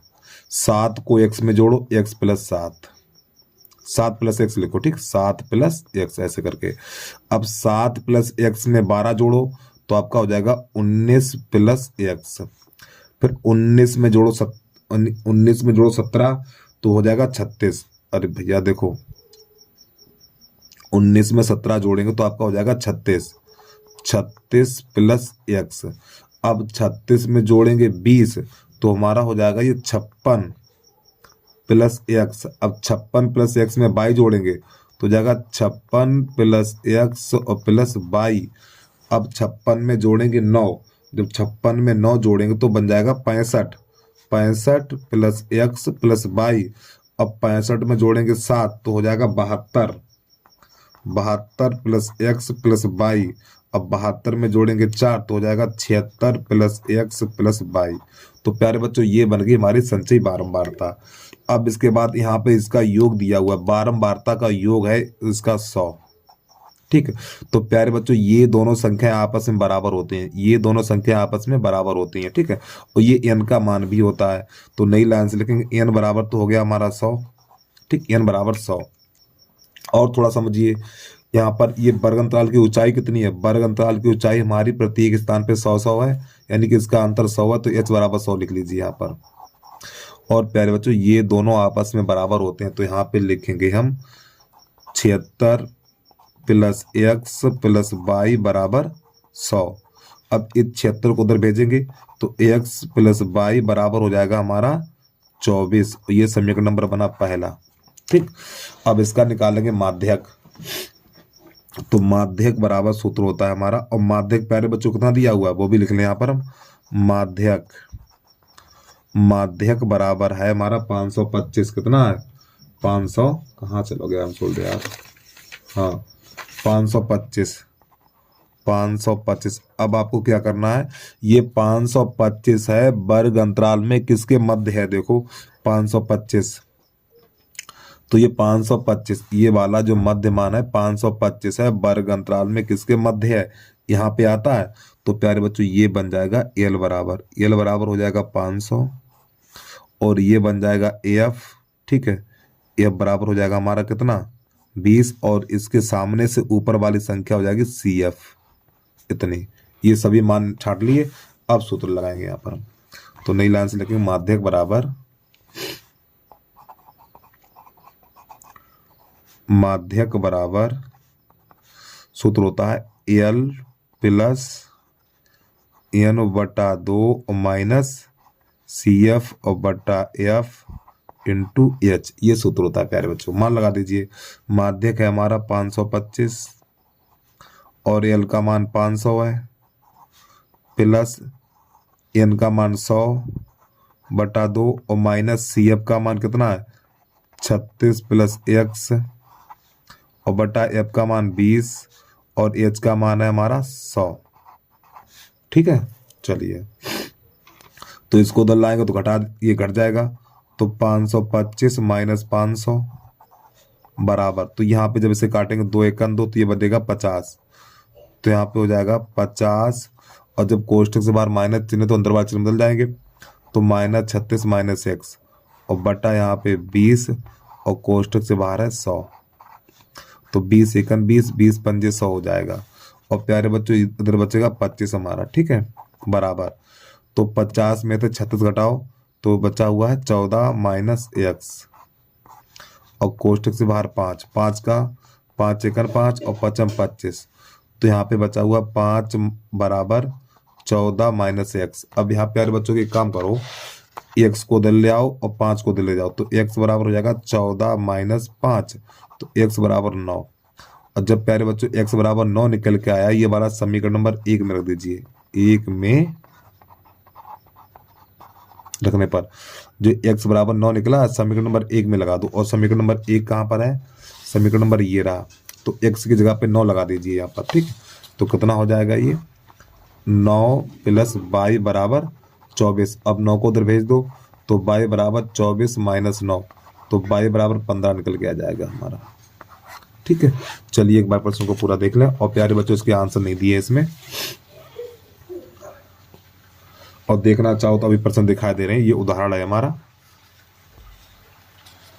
7 को x में जोड़ो, x प्लस 7, 7 प्लस x लिखो। ठीक, 7 प्लस x ऐसे करके। अब 7 प्लस x में 12 जोड़ो तो आपका हो जाएगा 19 प्लस x। फिर 19 में जोड़ो 19 में जोड़ो 17 तो हो जाएगा 36। अरे भैया देखो 19 में 17 जोड़ेंगे तो आपका हो जाएगा 36, 36 प्लस x। अब 36 में जोड़ेंगे 20 तो हमारा हो जाएगा ये 56 प्लस x। अब 56 प्लस x में 22 जोड़ेंगे तो जाएगा 56 प्लस x और प्लस 22। अब 56 में जोड़ेंगे 9, जब 56 में 9 जोड़ेंगे तो बन जाएगा 65, 65 प्लस x प्लस 22। अब 65 में जोड़ेंगे 7 तो हो जाएगा 72, 72 प्लस x प्लस 22। अब 72 में जोड़ेंगे 4 तो हो जाएगा 76 प्लस x प्लस 22। तो प्यारे बच्चों ये बन गई हमारी संचयी बारंबारता। अब इसके बाद यहाँ पे इसका योग दिया हुआ है, बारंबारता का योग है इसका 100। ठीक, तो प्यारे बच्चों ये दोनों संख्या आपस में बराबर होते हैं, ये दोनों संख्या आपस में बराबर होती हैं। ठीक है, और ये n का मान भी होता है। तो नई लाइन से लिखेंगे n बराबर तो हो गया हमारा 100। ठीक, n बराबर 100। और थोड़ा समझिए यहाँ पर ये वर्ग अंतराल की ऊंचाई कितनी है, वर्ग अंतराल की ऊंचाई हमारी प्रत्येक स्थान पे 100 100 है, यानी कि इसका अंतर 100 है। तो h बराबर 100 लिख लीजिए यहाँ पर। और प्यारे बच्चों ये दोनों आपस में बराबर होते हैं, तो यहाँ पे लिखेंगे हम 76 प्लस एक्स प्लस वाई बराबर 100। अब इस 76 को उधर भेजेंगे तो एक्स प्लस वाई बराबर हो जाएगा हमारा 24। ये समीकरण नंबर बना पहला। ठीक, अब इसका निकालेंगे माध्यक। तो माध्यक बराबर सूत्र होता है हमारा, और माध्यक प्यारे बच्चों कितना दिया हुआ है वो भी लिख लें यहाँ पर हम। माध्यक बराबर है हमारा 525। कितना है? 500। कहाँ चलो गया, हम छोड़ दे यार। हाँ, 525। 525। अब आपको क्या करना है, ये 525 है वर्ग अंतराल में किसके मध्य है? देखो 525, तो ये 525 ये वाला जो मध्य मान है 525 है वर्ग अंतराल में किसके मध्य है? यहाँ पे आता है। तो प्यारे बच्चों ये बन जाएगा एल बराबर हो जाएगा 500, और ये बन जाएगा एफ। ठीक है, एफ बराबर हो जाएगा हमारा कितना? 20, और इसके सामने से ऊपर वाली संख्या हो जाएगी सी एफ, इतनी। ये सभी मान छाट लिए। अब सूत्र लगाएंगे यहाँ पर हम। तो नई लाइन से लिखेंगे माध्यक बराबर सूत्र होता है एल प्लस एन बटा 2 माइनस सी एफ और बटा एफ इंटू एच। ये सूत्र होता है प्यारे बच्चों। मान लगा दीजिए, माध्यक है हमारा 525 और एल का मान 500 है, प्लस एन का मान 100 बटा 2 और माइनस सी एफ का मान कितना है? 36 प्लस एक्स और बटा एफ का मान 20 और एच का मान है हमारा 100। ठीक है, चलिए तो इसको उधर लाएंगे तो ये घट जाएगा। तो 525 माइनस 500 बराबर, तो यहाँ पे जब इसे काटेंगे 2 एकन 2 तो ये बचेगा 50। तो यहाँ पे हो जाएगा 50, और जब कोष्ठक से बाहर माइनस चिन्ह तो अंदर वाले चिन्ह बदल जाएंगे। तो माइनस 36 माइनस एक्स और बटा यहाँ पे 20 और कोष्ठक से बाहर है 100। तो 20 एकन 20, 20 पंजे 100 हो जाएगा। और प्यारे बच्चों इधर बचेगा 25 हमारा। ठीक है, बराबर। तो 50 में से 36 घटाओ तो बचा हुआ है 14 माइनस एक्स, और कोष्ठक से बाहर 5, 5 का 5 एकन 5 और 5 25। तो यहाँ पे बचा हुआ 5 बराबर 14 माइनस एक्स। अब यहाँ प्यारे बच्चों के काम करो, एक्स को दिल ले आओ और 5 को दिल ले जाओ। तो एक्स बराबर हो जाएगा 14 माइनस 5, तो एक्स बराबर 9। और जब प्यारे बच्चों एक्स बराबर 9 निकल के आया, ये वाला समीकरण नंबर 1 में रख दीजिए। 1 में रखने पर जो एक्स बराबर 9 निकला समीकरण नंबर 1 में लगा दो। और समीकरण नंबर 1 कहाँ पर है? समीकरण नंबर ये रहा। तो एक्स की जगह पे 9 लगा दीजिए यहाँ पर। ठीक, तो कितना हो जाएगा ये? 9 प्लस वाई बराबर 24। अब 9 को उधर भेज दो तो वाई बराबर 24 माइनस 9, तो वाई बराबर 15 निकल के आ जाएगा हमारा। ठीक है, चलिए एक बार प्रश्न को पूरा देख लें। और प्यारे बच्चों इसके आंसर नहीं दिए इसमें, और देखना चाहो तो अभी प्रश्न दिखाई दे रहे हैं। ये उदाहरण है हमारा,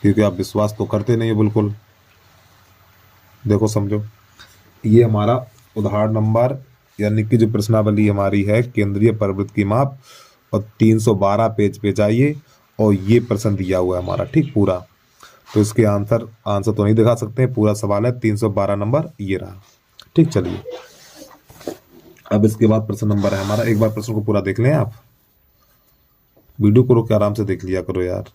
क्योंकि आप विश्वास तो करते नहीं है बिल्कुल। देखो समझो, ये हमारा उदाहरण नंबर यानी कि जो प्रश्नावली हमारी है केंद्रीय परिवृत्त की माप, और 312 पेज पे चाहिए, और ये प्रश्न दिया हुआ है हमारा। ठीक, पूरा। तो इसके आंसर तो नहीं दिखा सकते, पूरा सवाल है 312 नंबर ये रहा। ठीक, चलिए अब इसके बाद प्रश्न नंबर है हमारा। एक बार प्रश्न को पूरा देख लें आप, वीडियो को रोक के आराम से देख लिया करो यार।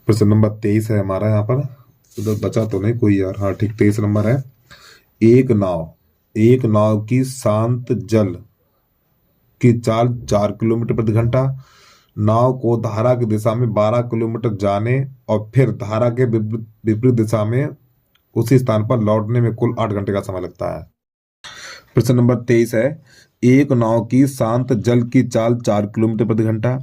प्रश्न नंबर 23 है हमारा यहाँ पर। उधर बचा तो नहीं कोई यार? हाँ ठीक, 23 नंबर है। एक नाव की शांत जल की चाल 4 किलोमीटर प्रति घंटा। नाव को धारा की दिशा में 12 किलोमीटर जाने और फिर धारा के विपरीत दिशा में उसी स्थान पर लौटने में कुल 8 घंटे का समय लगता है। प्रश्न नंबर 23 है, एक नाव की शांत जल की चाल 4 किलोमीटर प्रति घंटा।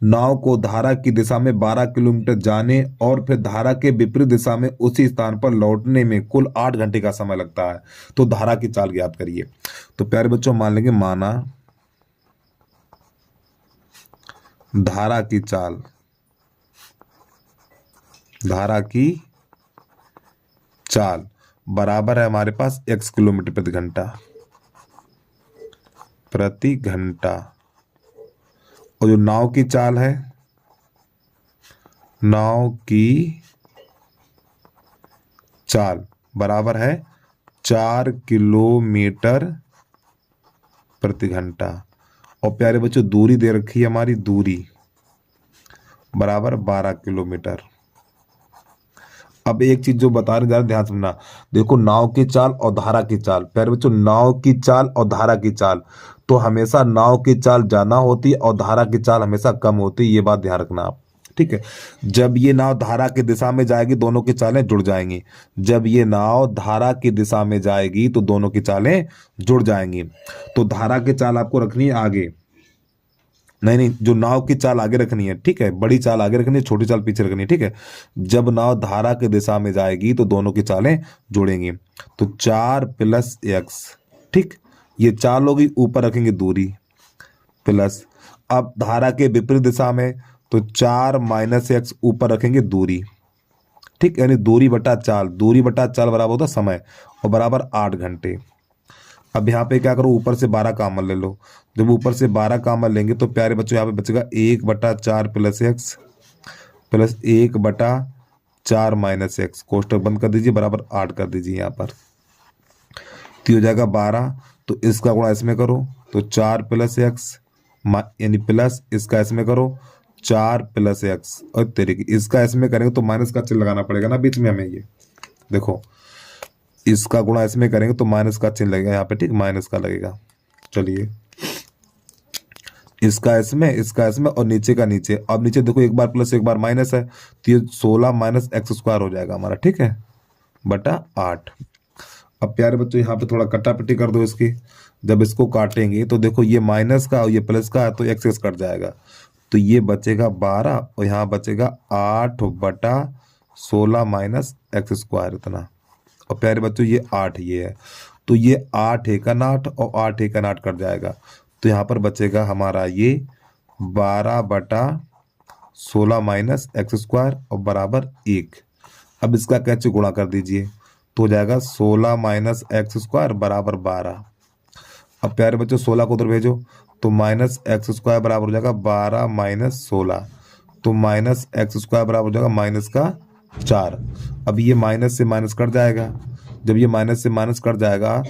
नाव को धारा की दिशा में 12 किलोमीटर जाने और फिर धारा के विपरीत दिशा में उसी स्थान पर लौटने में कुल 8 घंटे का समय लगता है। तो धारा की चाल ज्ञात करिए। तो प्यारे बच्चों मान लेंगे, माना धारा की चाल बराबर है हमारे पास x किलोमीटर प्रति घंटा। प्रति घंटा। और जो नाव की चाल है, नाव की चाल बराबर है 4 किलोमीटर प्रति घंटा। और प्यारे बच्चों दूरी दे रखी है हमारी, दूरी बराबर 12 किलोमीटर। अब एक चीज जो बता रहे हैं ध्यान सुनना, देखो नाव की चाल और धारा की चाल। प्यारे बच्चों नाव की चाल और धारा की चाल, तो हमेशा नाव की चाल ज्यादा होती है और धारा की चाल हमेशा कम होती है, ये बात ध्यान रखना आप, ठीक है। जब ये नाव धारा की दिशा में जाएगी दोनों की चालें जुड़ जाएंगी। जब ये नाव धारा की दिशा में जाएगी तो दोनों की चालें जुड़ जाएंगी। तो धारा की चाल आपको रखनी है आगे, नहीं, जो नाव की चाल आगे रखनी है, ठीक है। बड़ी चाल आगे रखनी है, छोटी चाल पीछे रखनी है, ठीक है। जब नाव धारा की दिशा में जाएगी तो दोनों की चालें जुड़ेंगी। तो 4 + x, ठीक, ये चाल होगी, ऊपर रखेंगे दूरी प्लस। अब धारा के विपरीत दिशा में तो 4 - x ऊपर रखेंगे दूरी, ठीक, यानी दूरी बटा चाल, दूरी बटा चाल बराबर होता समय और बराबर 8 घंटे। अब यहाँ पे क्या करो, ऊपर से 12 कॉमन ले लो। जब ऊपर से 12 कॉमन लेंगे तो प्यारे बच्चों यहाँ पे बचेगा 1/4 + x प्लस 1/4 - x, कोष्टक बंद कर दीजिए, बराबर 8 कर दीजिए यहाँ पर। तो हो जाएगा 12, तो इसका गुणा इसमें करो तो 4 + x, यानी प्लस इसका इसमें करो 4 + x, और तरीके इसका इसमें करेंगे तो माइनस का चिन्ह लगाना पड़ेगा ना बीच में हमें। ये देखो इसका गुणा इसमें करेंगे तो माइनस का चिन्ह लगेगा यहाँ पे, ठीक, माइनस का लगेगा। चलिए इसका इसमें और नीचे का नीचे। अब नीचे देखो एक बार प्लस एक बार माइनस है, तो ये 16 - x² हो जाएगा हमारा, ठीक है, बटा 8। अब प्यारे बच्चों यहाँ पे थोड़ा कट्टापट्टी कर दो इसकी। जब इसको काटेंगे तो देखो ये माइनस का और ये प्लस का है तो x कट जाएगा, तो ये बचेगा 12 और यहाँ बचेगा 8/16 - x², इतना। और प्यारे बच्चों ये 8 ये है, तो ये 8 × 8 और 8 × 8 कट जाएगा, तो यहाँ पर बचेगा हमारा ये 12/16 - x² और बराबर 1। अब इसका कैसे गुणा कर दीजिए तो हो जाएगा 16 - x² बराबर 12। अब प्यारे बच्चों 16 को उधर भेजो तो -x² बराबर हो जाएगा 12 - 16, तो -x² बराबर हो जाएगा -4। अब ये माइनस से माइनस कट जाएगा, जब ये माइनस से माइनस कट जाएगा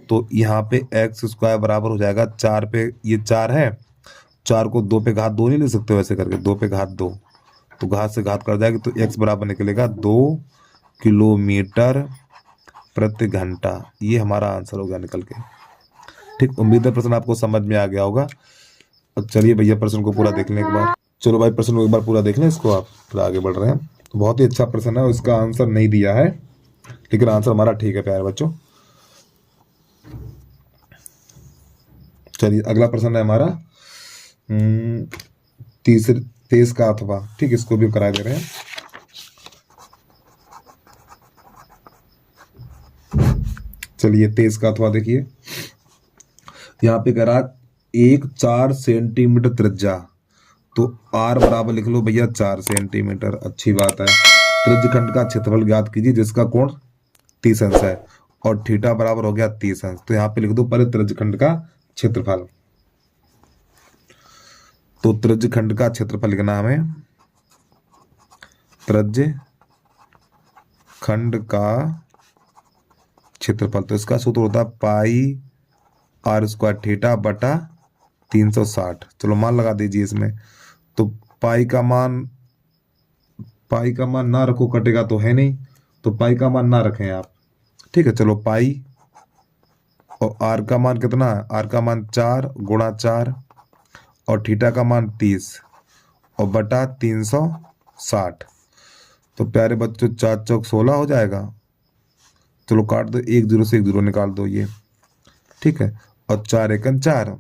तो यहाँ पे x² बराबर हो जाएगा 4 पे, ये 4 है, 4 को 2 पे घात 2 नहीं ले सकते वैसे करके, 2 पे घात 2, तो घात से घात कर जाएगी, तो x बराबर निकलेगा 2 किलोमीटर प्रति घंटा। ये हमारा आंसर होगा निकल के, ठीक। उम्मीद है प्रश्न आपको समझ में आ गया होगा। अब चलिए भैया प्रश्न को पूरा देख लें एक बार। चलो भाई प्रश्न को एक बार पूरा देख लें, इसको आप फिर आगे बढ़ रहे हैं। तो बहुत ही अच्छा प्रश्न है, इसका आंसर नहीं दिया है लेकिन आंसर हमारा ठीक है प्यारे बच्चों। चलिए अगला प्रश्न है हमारा 23 का अथवा, ठीक, इसको भी करा दे रहे हैं। चलिए 23 का अथवा देखिए, यहाँ पे करा 4 सेंटीमीटर त्रिज्या, तो r बराबर लिख लो भैया 4 सेंटीमीटर, अच्छी बात है। त्रिज्यखंड का क्षेत्रफल ज्ञात कीजिए जिसका कोण 30 अंश है और थीटा बराबर हो गया 30 अंश। तो यहाँ पे लिख दो पहले त्रिज्यखंड का क्षेत्रफल, तो त्रिज्यखंड का क्षेत्रफल लिखना हमें, त्रिज्यखंड का क्षेत्रफल, तो इसका सूत्र होता है πr² थीटा बटा 360। चलो मान लगा दीजिए इसमें, तो पाई का मान ना रखो, कटेगा तो है नहीं, तो पाई का मान ना रखें आप, ठीक है। चलो पाई और आर का मान कितना है, आर का मान 4 × 4 और थीटा का मान 30 और बटा 360। तो प्यारे बच्चों 4 × 4 = 16 हो जाएगा। चलो काट दो, 1 0 से 1 0 निकाल दो ये, ठीक है। और 4 × 1 = 4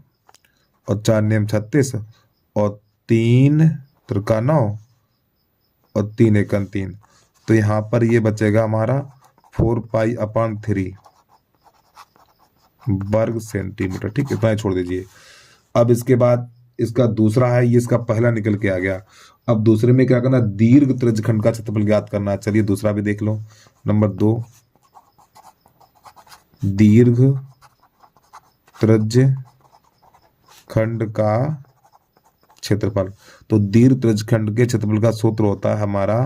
और 4 × 9 = 36 और 3 × 3 = 9 और 3 × 1 = 3। तो यहाँ पर ये बचेगा हमारा 4π/3 वर्ग सेंटीमीटर, ठीक, इतना ही छोड़ दीजिए। अब इसके बाद इसका दूसरा है, ये इसका पहला निकल के आ गया। अब दूसरे में क्या करना, दीर्घ त्रिज्यखंड का क्षेत्रफल ज्ञात करना। चलिए दूसरा भी देख लो, नंबर 2, दीर्घ त्रिज्यखंड खंड का क्षेत्रफल। तो दीर्घ त्रिज्यखंड के क्षेत्रफल का सूत्र होता है हमारा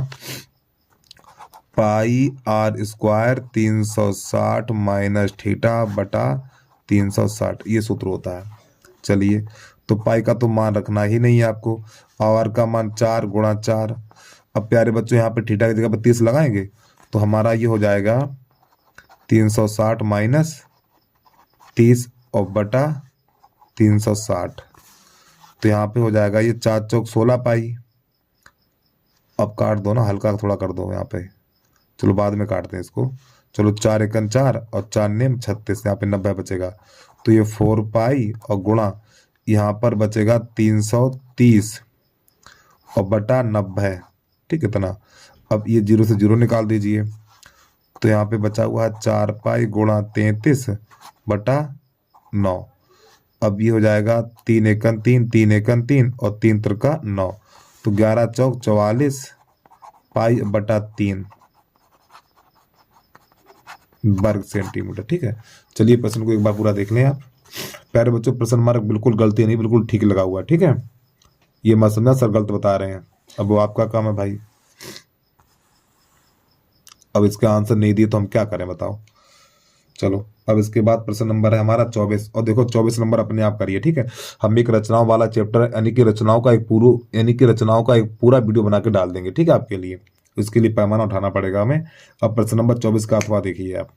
पाई आर स्क्वायर 360 माइनस थीटा बटा 360, ये सूत्र होता है। चलिए, तो पाई का तो मान रखना ही नहीं है आपको, और आर का मान 4 गुणा 4। अब प्यारे बच्चों यहाँ पे थीटा की जगह पर 30 लगाएंगे तो हमारा ये हो जाएगा 360 माइनस 30 और बटा 360। तो यहाँ पे हो जाएगा ये 4 चौक 16 पाई। अब काट दो ना, हल्का थोड़ा कर दो यहाँ पे, चलो बाद में काटते हैं इसको। चलो 4 एकन 4 और 4 नेम 36, यहाँ पे 90 बचेगा। तो ये 4 पाई और गुणा यहाँ पर बचेगा 330 और बटा 90, ठीक है इतना। अब ये 0 से 0 निकाल दीजिए, तो यहाँ पे बचा हुआ है 4 पाई गुणा 33 बटा 9। अब ये हो जाएगा 3 एकन 3, 3 एकन 3 और 3 त्रिका 9, तो 11 चौक 44 पाई बटा 3 वर्ग सेंटीमीटर, ठीक है। चलिए प्रश्न को एक बार पूरा देख लें आप। प्यारे बच्चों, प्रश्न मार्क बिल्कुल गलती नहीं, बिल्कुल ठीक लगा हुआ है, ठीक है। ये मत समझना सर गलत बता रहे हैं, अब वो आपका काम है भाई। अब इसका आंसर नहीं दिए तो हम क्या करें बताओ। चलो, अब इसके बाद प्रश्न नंबर है हमारा 24, और देखो 24 नंबर अपने आप करिए, ठीक है। हम एक रचनाओं वाला चैप्टर यानी कि रचनाओं का एक पूरा वीडियो बना के डाल देंगे, ठीक है आपके लिए। इसके लिए पैमाना उठाना पड़ेगा हमें। अब प्रश्न नंबर 24 का अथवा देखिए आप।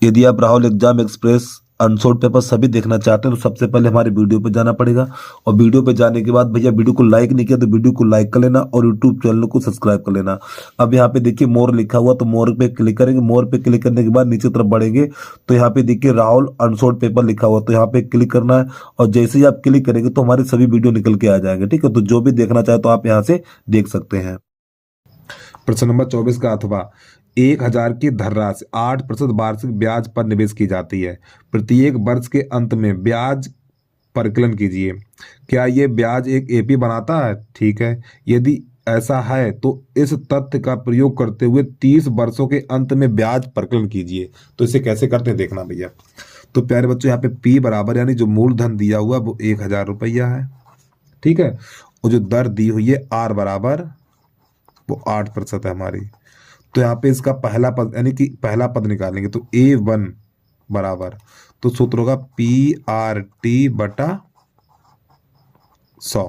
यदि आप Rahul exam express unsold paper सभी देखना चाहते हैं तो सबसे पहले हमारे वीडियो पे जाना पड़ेगा, और वीडियो पे जाने के बाद भैया वीडियो को लाइक नहीं किया तो वीडियो को लाइक कर लेना और यूट्यूब चैनल को सब्सक्राइब कर लेना। अब यहाँ पे देखिए मोर लिखा हुआ, तो मोर पे क्लिक करेंगे। मोर पे क्लिक करने के बाद नीचे तरफ बढ़ेंगे तो यहाँ पे देखिए राहुल अनसोल्ड पेपर लिखा हुआ, तो यहाँ पे क्लिक करना है, और जैसे ही आप क्लिक करेंगे तो हमारे सभी वीडियो निकल के आ जाएंगे, ठीक है। तो जो भी देखना चाहे तो आप यहाँ से देख सकते हैं। प्रश्न नंबर 24 का अथवा 1000 की धनराशि 8% वार्षिक ब्याज पर निवेश की जाती है। प्रत्येक वर्ष के अंत में ब्याज परिकलन कीजिए। क्या ये ब्याज एक एपी बनाता है? ठीक है, यदि ऐसा है तो इस तथ्य का प्रयोग करते हुए 30 वर्षों के अंत में ब्याज परिकलन कीजिए। तो इसे कैसे करते हैं देखना भैया। तो प्यारे बच्चों, यहाँ पे पी बराबर यानी जो मूलधन दिया हुआ वो 1000 रुपया है, ठीक है। और जो दर दी हुई है आर बराबर वो 8% है हमारी। तो यहाँ पे इसका पहला पद यानी कि पहला पद निकालेंगे तो A1 बराबर, तो सूत्र होगा PRT बटा 100,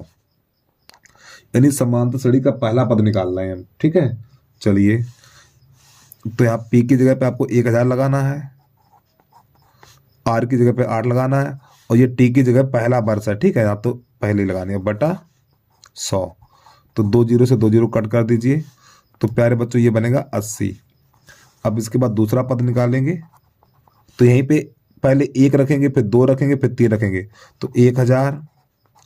यानी समांतर श्रेणी का पहला पद निकाल रहे हैं हम, ठीक है। चलिए, तो यहाँ P की जगह पे आपको 1000 लगाना है, R की जगह पे 8 लगाना है, और ये T की जगह पहला वर्ष है, ठीक है, यहाँ तो पहले ही लगानी है बटा 100। तो 2 0 से 2 0 कट कर दीजिए, तो प्यारे बच्चों ये बनेगा 80। अब इसके बाद दूसरा पद निकालेंगे, तो यहीं पे पहले 1 रखेंगे, फिर 2 रखेंगे, फिर 3 रखेंगे, तो 1000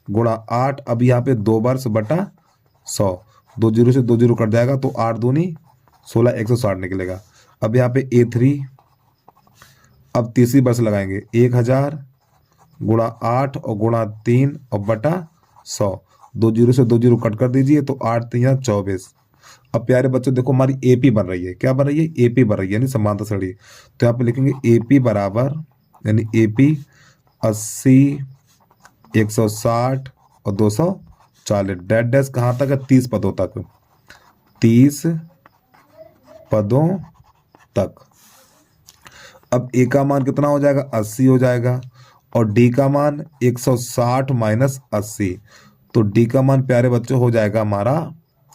गुणा 8। अब यहाँ पे 2 वर्ष बटा 100, 2 0 से 2 0 कट जाएगा, तो 8 दूनी 16, 160 निकलेगा। अब यहाँ पे A3, अब तीसरी वर्ष लगाएंगे 1000 गुणा 8 और गुणा 3 और बटा 100, 2 0 से 2 0 कट कर दीजिए, तो 8 3 24। अब प्यारे बच्चों देखो हमारी एपी बन रही है, क्या बन रही है? एपी बन रही है, यानी समांतर श्रेणी। तो यहाँ पे लिखेंगे एपी बराबर, यानी एपी 80, 160 और 240। डैश डैश कहाँ तक है? 30 पदों तक, 30 पदों तक। अब ए का मान कितना हो जाएगा? 80 हो जाएगा, और डी का मान 160 माइनस 80, तो डी का मान प्यारे बच्चों हो जाएगा हमारा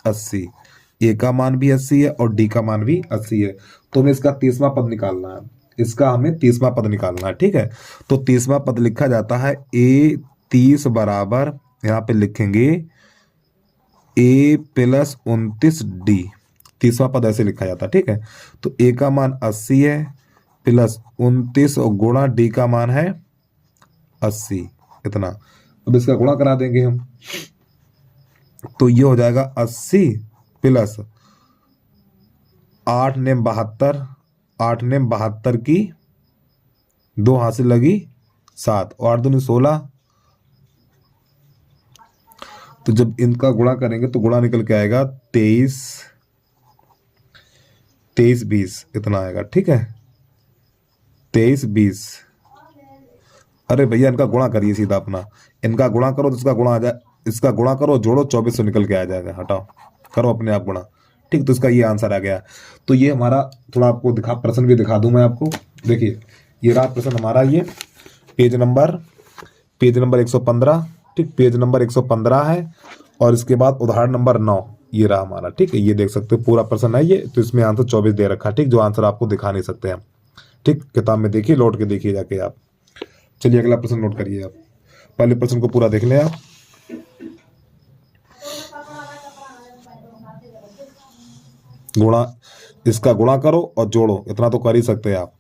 80। ए का मान भी 80 है और डी का मान भी 80 है, तो हमें इसका 30वां पद निकालना है। इसका हमें 30वां पद निकालना है, ठीक है। तो 30वां पद लिखा जाता है ए 30 बराबर, यहाँ पे लिखेंगे ए प्लस 29 डी। 30वां पद ऐसे लिखा जाता है, ठीक है। तो ए का मान 80 है प्लस 29 और गुणा डी का मान है 80, इतना। अब इसका गुणा करा देंगे हम, तो ये हो जाएगा 80 प्लस 8 ने 72, 8 ने 72 की 2 हासिल लगी 7, और 8 दूनी 16। तो जब इनका गुणा करेंगे तो गुणा निकल के आएगा 23 20, इतना आएगा, ठीक है। 23 20, अरे भैया इनका गुणा करिए सीधा अपना, इनका गुणा करो तो इसका गुणा आ जाए, इसका गुणा करो जोड़ो 2400 निकल के आ जाएगा, हटाओ करो अपने आप गुणा। ठीक, तो इसका ये आंसर आ गया। तो ये हमारा थोड़ा आपको दिखा, प्रश्न भी दिखा दूं मैं आपको। देखिए ये रहा प्रश्न हमारा, ये पेज नंबर 115। ठीक, पेज नंबर 115 है और इसके बाद उदाहरण नंबर 9 ये रहा हमारा। ठीक है, ये देख सकते हो पूरा प्रश्न है ये, तो इसमें आंसर 24 दे रखा है। ठीक, जो आंसर आपको दिखा नहीं सकते हैं। ठीक, किताब में देखिए, लौट के देखिए जाके आप। चलिए अगला प्रश्न नोट करिए आप, पहले प्रश्न को पूरा देख लें आप। गुणा, इसका गुणा करो और जोड़ो, इतना तो कर ही सकते हैं आप,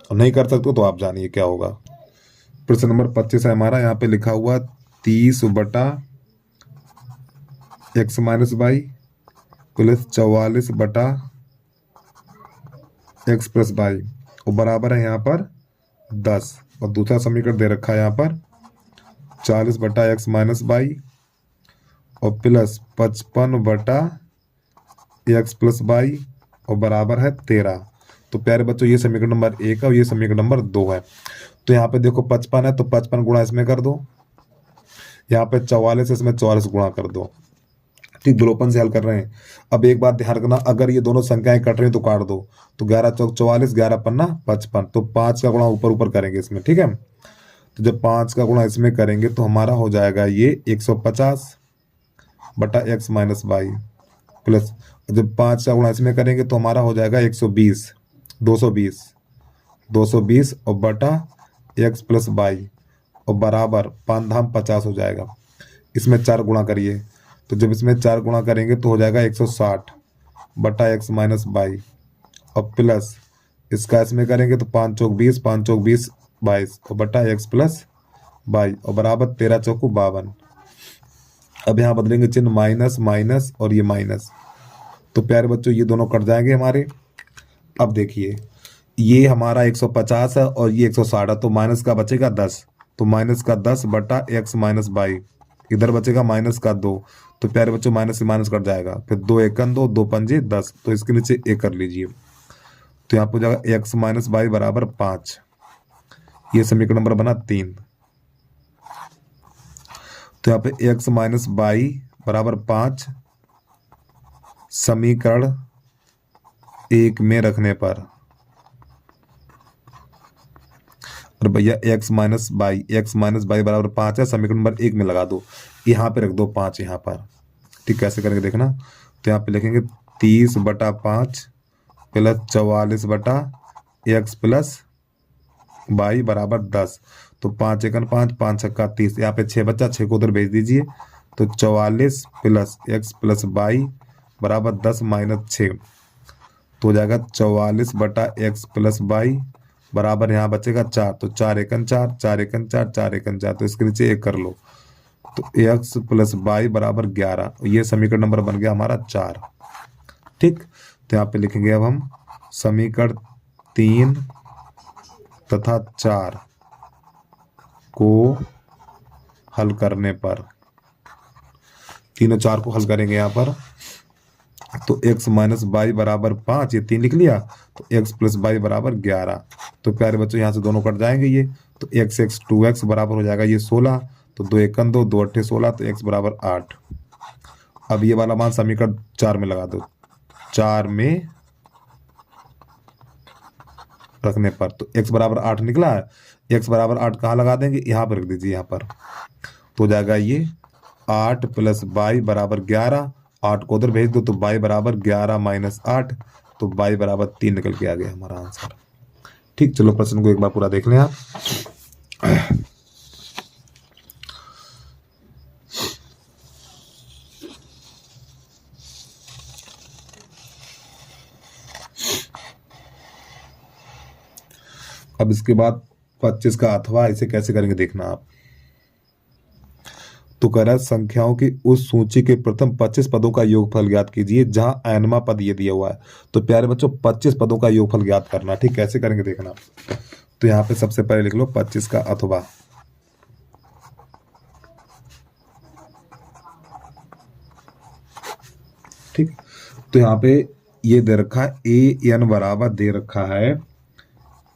और नहीं कर सकते तो आप जानिए क्या होगा। प्रश्न नंबर 25 है हमारा, यहाँ पे लिखा हुआ 30 बटा x माइनस वाई प्लस 44 बटा x प्लस वाई और बराबर है यहाँ पर 10, और दूसरा समीकरण दे रखा है यहाँ पर 40 बटा x माइनस वाई और प्लस 55 बटा x प्लस वाई और बराबर है 13। तो प्यारे बच्चों ये समीकरण नंबर 1 है और ये समीकरण नंबर 2 है। तो यहाँ पे देखो 55 है तो 55 गुणा इसमें कर दो, यहाँ पे 44 इसमें 44 गुणा कर दो। ठीक, विलोपन से हल कर रहे हैं। अब एक बात ध्यान रखना, अगर ये दोनों संख्याएं कट रही हैं तो काट दो, तो 11 चौक 44, 11 पन्ना 55, तो 5 का गुणा ऊपर ऊपर करेंगे इसमें। ठीक है, तो जब 5 का गुणा इसमें करेंगे तो हमारा हो जाएगा ये 150 बटा x माइनस वाई प्लस, जब 5 का गुणा इसमें करेंगे तो हमारा हो जाएगा 120 220 और बटा x प्लस वाई और बराबर 5 धाम 50 हो जाएगा। इसमें 4 गुणा करिए, तो जब इसमें 4 गुणा करेंगे तो हो जाएगा 160 बटा x माइनस वाई और प्लस इसका इसमें करेंगे तो 5 चौक 20 5 चौक 20 22 और बटा x प्लस वाई और बराबर 13 चौक 52। अब यहाँ बदलेंगे चिन्ह, माइनस माइनस और ये माइनस, तो प्यारे बच्चों ये दोनों कट जाएंगे हमारे। अब देखिए ये हमारा 150 है और ये 160 है, तो माइनस का बचेगा 10, तो माइनस का 10 बटा x माइनस वाई, इधर बचेगा माइनस का 2, तो प्यारे बच्चों माइनस से माइनस कट जाएगा, फिर 2 एकन 2 2 पंजे 10, तो इसके नीचे 1 कर लीजिए, तो यहाँ पे हो जाएगा x माइनस वाई बराबर 5। ये समीकरण नंबर बना 3। तो यहाँ पे x माइनस वाई बराबर 5 समीकरण 1 में रखने पर, और भैया x माइनस वाई बराबर 5 है, समीकरण नंबर 1 में लगा दो, यहाँ पे रख दो 5 यहाँ पर। ठीक, कैसे करेंगे देखना, तो यहाँ पे लिखेंगे 30 बटा 5 प्लस 44 बटा x प्लस वाई बराबर 10, तो 5 एकन 5 5 छक्का 30, यहाँ पे 6 बच्चा 6 को उधर भेज दीजिए, तो 44 प्लस x प्लस वाई बराबर 10 माइनस 6, तो हो जाएगा 44 बटा x प्लस वाई बराबर यहाँ बचेगा 4, तो 4 एकन 4 4 एकन 4 4 एकन 4, तो इसके नीचे 1 कर लो, तो x प्लस वाई बराबर 11, ये समीकरण नंबर बन गया हमारा 4। ठीक, तो यहाँ पे लिखेंगे अब हम समीकरण 3 तथा 4 को हल करने पर, तीनों 4 को हल करेंगे यहाँ पर, तो x माइनस वाई बराबर 5, ये 3 लिख लिया, तो x प्लस वाई बराबर 11, तो प्यारे बच्चों यहाँ से दोनों कट जाएंगे ये, तो x 2x बराबर हो जाएगा ये 16, तो 2 एकन 2 2 अट्ठे 16, तो x बराबर 8। अब ये वाला मान समीकरण 4 में लगा दो, 4 में रखने पर, तो x बराबर 8 निकला है, x बराबर 8 कहाँ लगा देंगे, यहाँ पर रख दीजिए यहाँ पर, तो हो जाएगा ये 8 प्लस वाई बराबर 11, 8 को उधर भेज दो तो y बराबर 11 माइनस 8, तो y बराबर 3 निकल के आ गया हमारा आंसर। ठीक, चलो प्रश्न को एक बार पूरा देख लें आप। अब इसके बाद 25 का अथवा, इसे कैसे करेंगे देखना आप। तो कह रहा है संख्याओं की उस सूची के प्रथम 25 पदों का योगफल ज्ञात कीजिए जहां एनवा पद ये दिया हुआ है। तो प्यारे बच्चों 25 पदों का योगफल ज्ञात करना। ठीक, कैसे करेंगे देखना। तो यहाँ पे सबसे पहले लिख लो 25 का अथवा। ठीक, तो यहाँ पे ये दे रखा है ए एन बराबर दे रखा है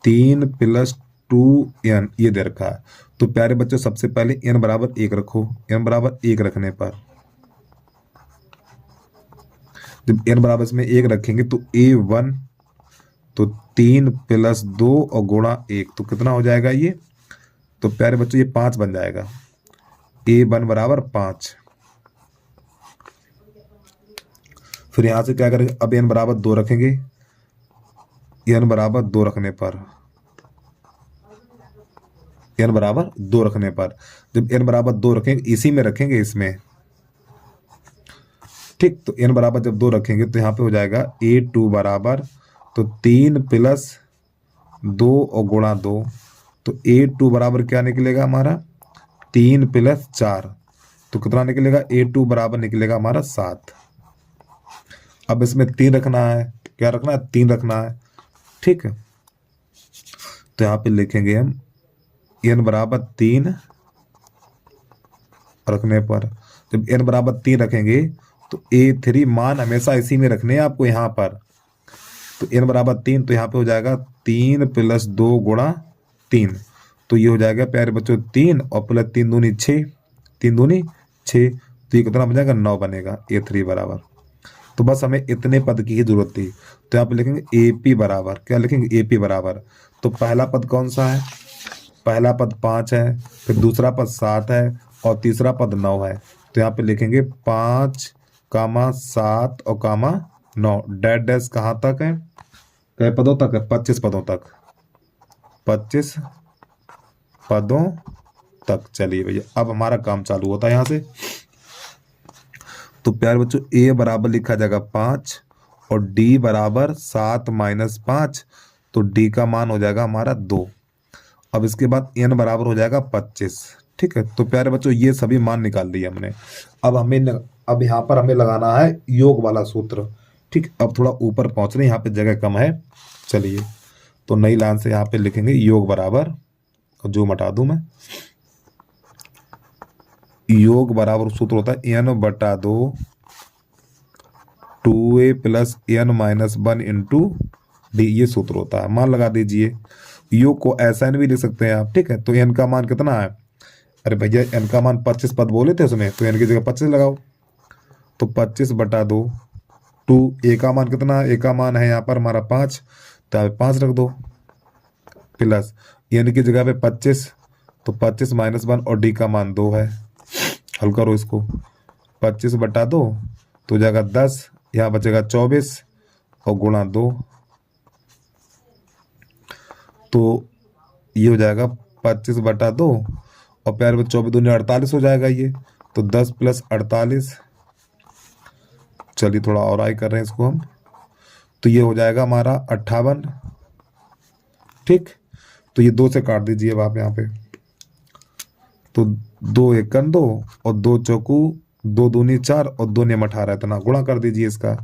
3 + 2n ये दे रखा है। तो प्यारे बच्चों सबसे पहले n बराबर 1 रखो। n बराबर 1 रखने पर जब n बराबर इसमें 1 रखेंगे तो a1 तो 3 + 2 और गुणा 1 तो कितना हो जाएगा ये? तो प्यारे बच्चों ये 5 बन जाएगा। a1 बराबर 5। फिर यहां से क्या करेंगे? अब n बराबर 2 रखेंगे। n बराबर 2 रखने पर n बराबर 2 रखने पर जब n बराबर 2 रखेंगे इसी में रखेंगे इसमें, ठीक। तो n बराबर जब 2 रखेंगे तो यहाँ पे हो जाएगा a2 बराबर तो 3 + 2 और गुणा 2 तो a2 बराबर क्या निकलेगा हमारा? 3 + 4 तो कितना निकलेगा? a2 बराबर निकलेगा हमारा 7। अब इसमें 3 रखना है। क्या रखना है? 3 रखना है, ठीक है। तो यहाँ पे लिखेंगे हम n बराबर 3 रखने पर जब n बराबर 3 रखेंगे तो a3 मान हमेशा इसी में रखने हैं आपको यहाँ पर। तो n बराबर 3 तो यहाँ पे हो जाएगा 3 + 2 गुणा 3 तो ये हो जाएगा प्यारे बच्चों 3 और प्लस 3 दूनी 6, 3 दूनी 6 तो ये कितना बन जाएगा? 9 बनेगा a3 बराबर। तो बस हमें इतने पद की ही जरूरत थी। तो यहाँ पे लिखेंगे AP बराबर, क्या लिखेंगे? AP बराबर तो पहला पद कौन सा है? पहला पद 5 है, फिर दूसरा पद 7 है और तीसरा पद 9 है। तो यहाँ पे लिखेंगे 5, 7 और 9 डैश डैश कहाँ तक है? कई पदों तक है? 25 पदों तक, 25 पदों तक। चलिए भैया अब हमारा काम चालू होता है यहाँ से। तो प्यारे बच्चों a बराबर लिखा जाएगा 5 और d बराबर 7 - 5 तो d का मान हो जाएगा हमारा 2। अब इसके बाद n बराबर हो जाएगा 25, ठीक है। तो प्यारे बच्चों ये सभी मान निकाल लिए हमने। अब यहाँ पर हमें लगाना है योग वाला सूत्र, ठीक। अब थोड़ा ऊपर पहुंच रहे हैं, यहाँ पे जगह कम है। चलिए तो नई लाइन से यहाँ पे लिखेंगे योग बराबर, जो हटा दूं मैं, योग बराबर सूत्र होता है n/2 2a + n - 1 × d ये सूत्र होता है। मान लगा दीजिए। योग को ऐसा भी लिख सकते हैं आप, ठीक है। तो n का मान कितना है? अरे भैया n का मान 25 पद बोले थे उसमें, तो n की जगह 25 लगाओ। तो 25/2 2 a का मान कितना है? a का मान है यहाँ पर हमारा 5 तो यहाँ पे 5 रख दो प्लस n की जगह पे 25 तो 25 - 1 और d का मान 2 है। हल करो इसको। 25/2 तो हो जाएगा 10, यहाँ बचेगा 24 और गुणा 2 तो ये हो जाएगा 25/2 और प्यारे में 24 दूनी 48 हो जाएगा ये। तो 10 + 48, चलिए थोड़ा और आई कर रहे हैं इसको हम। तो ये हो जाएगा हमारा 58, ठीक। तो ये 2 से काट दीजिए अब आप यहाँ पे। तो 2 × 1 = 2 और 2 × 4 2 दूनी 4 और 2 नियम 18 इतना गुणा कर दीजिए इसका।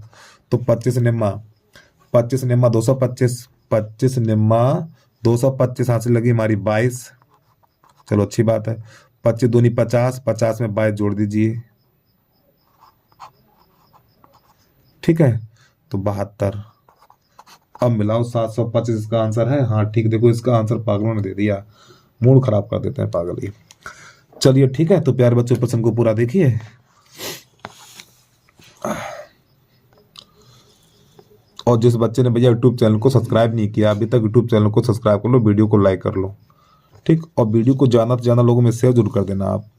तो 25 निम्मा 225, 25 निम्मा 225 हाथ से लगी हमारी 22। चलो अच्छी बात है। 25 दूनी 50, 50 में 22 जोड़ दीजिए, ठीक है। तो 72। अब मिलाओ 725 इसका आंसर है। हाँ ठीक, देखो इसका आंसर पागलों ने दे दिया, मूड खराब कर देते हैं पागल ही। चलिए ठीक है, तो प्यारे बच्चों प्रश्न को पूरा देखिए। और जिस बच्चे ने भैया यूट्यूब चैनल को सब्सक्राइब नहीं किया अभी तक, यूट्यूब चैनल को सब्सक्राइब कर लो, वीडियो को लाइक कर लो, ठीक। और वीडियो को ज्यादा से ज्यादा लोगों में शेयर जरूर कर देना आप।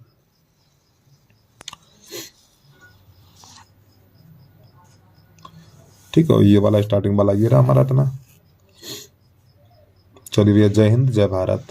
ठीक है, ये वाला स्टार्टिंग वाला ये रहा हमारा इतना। चलिए भैया, जय हिंद जय भारत।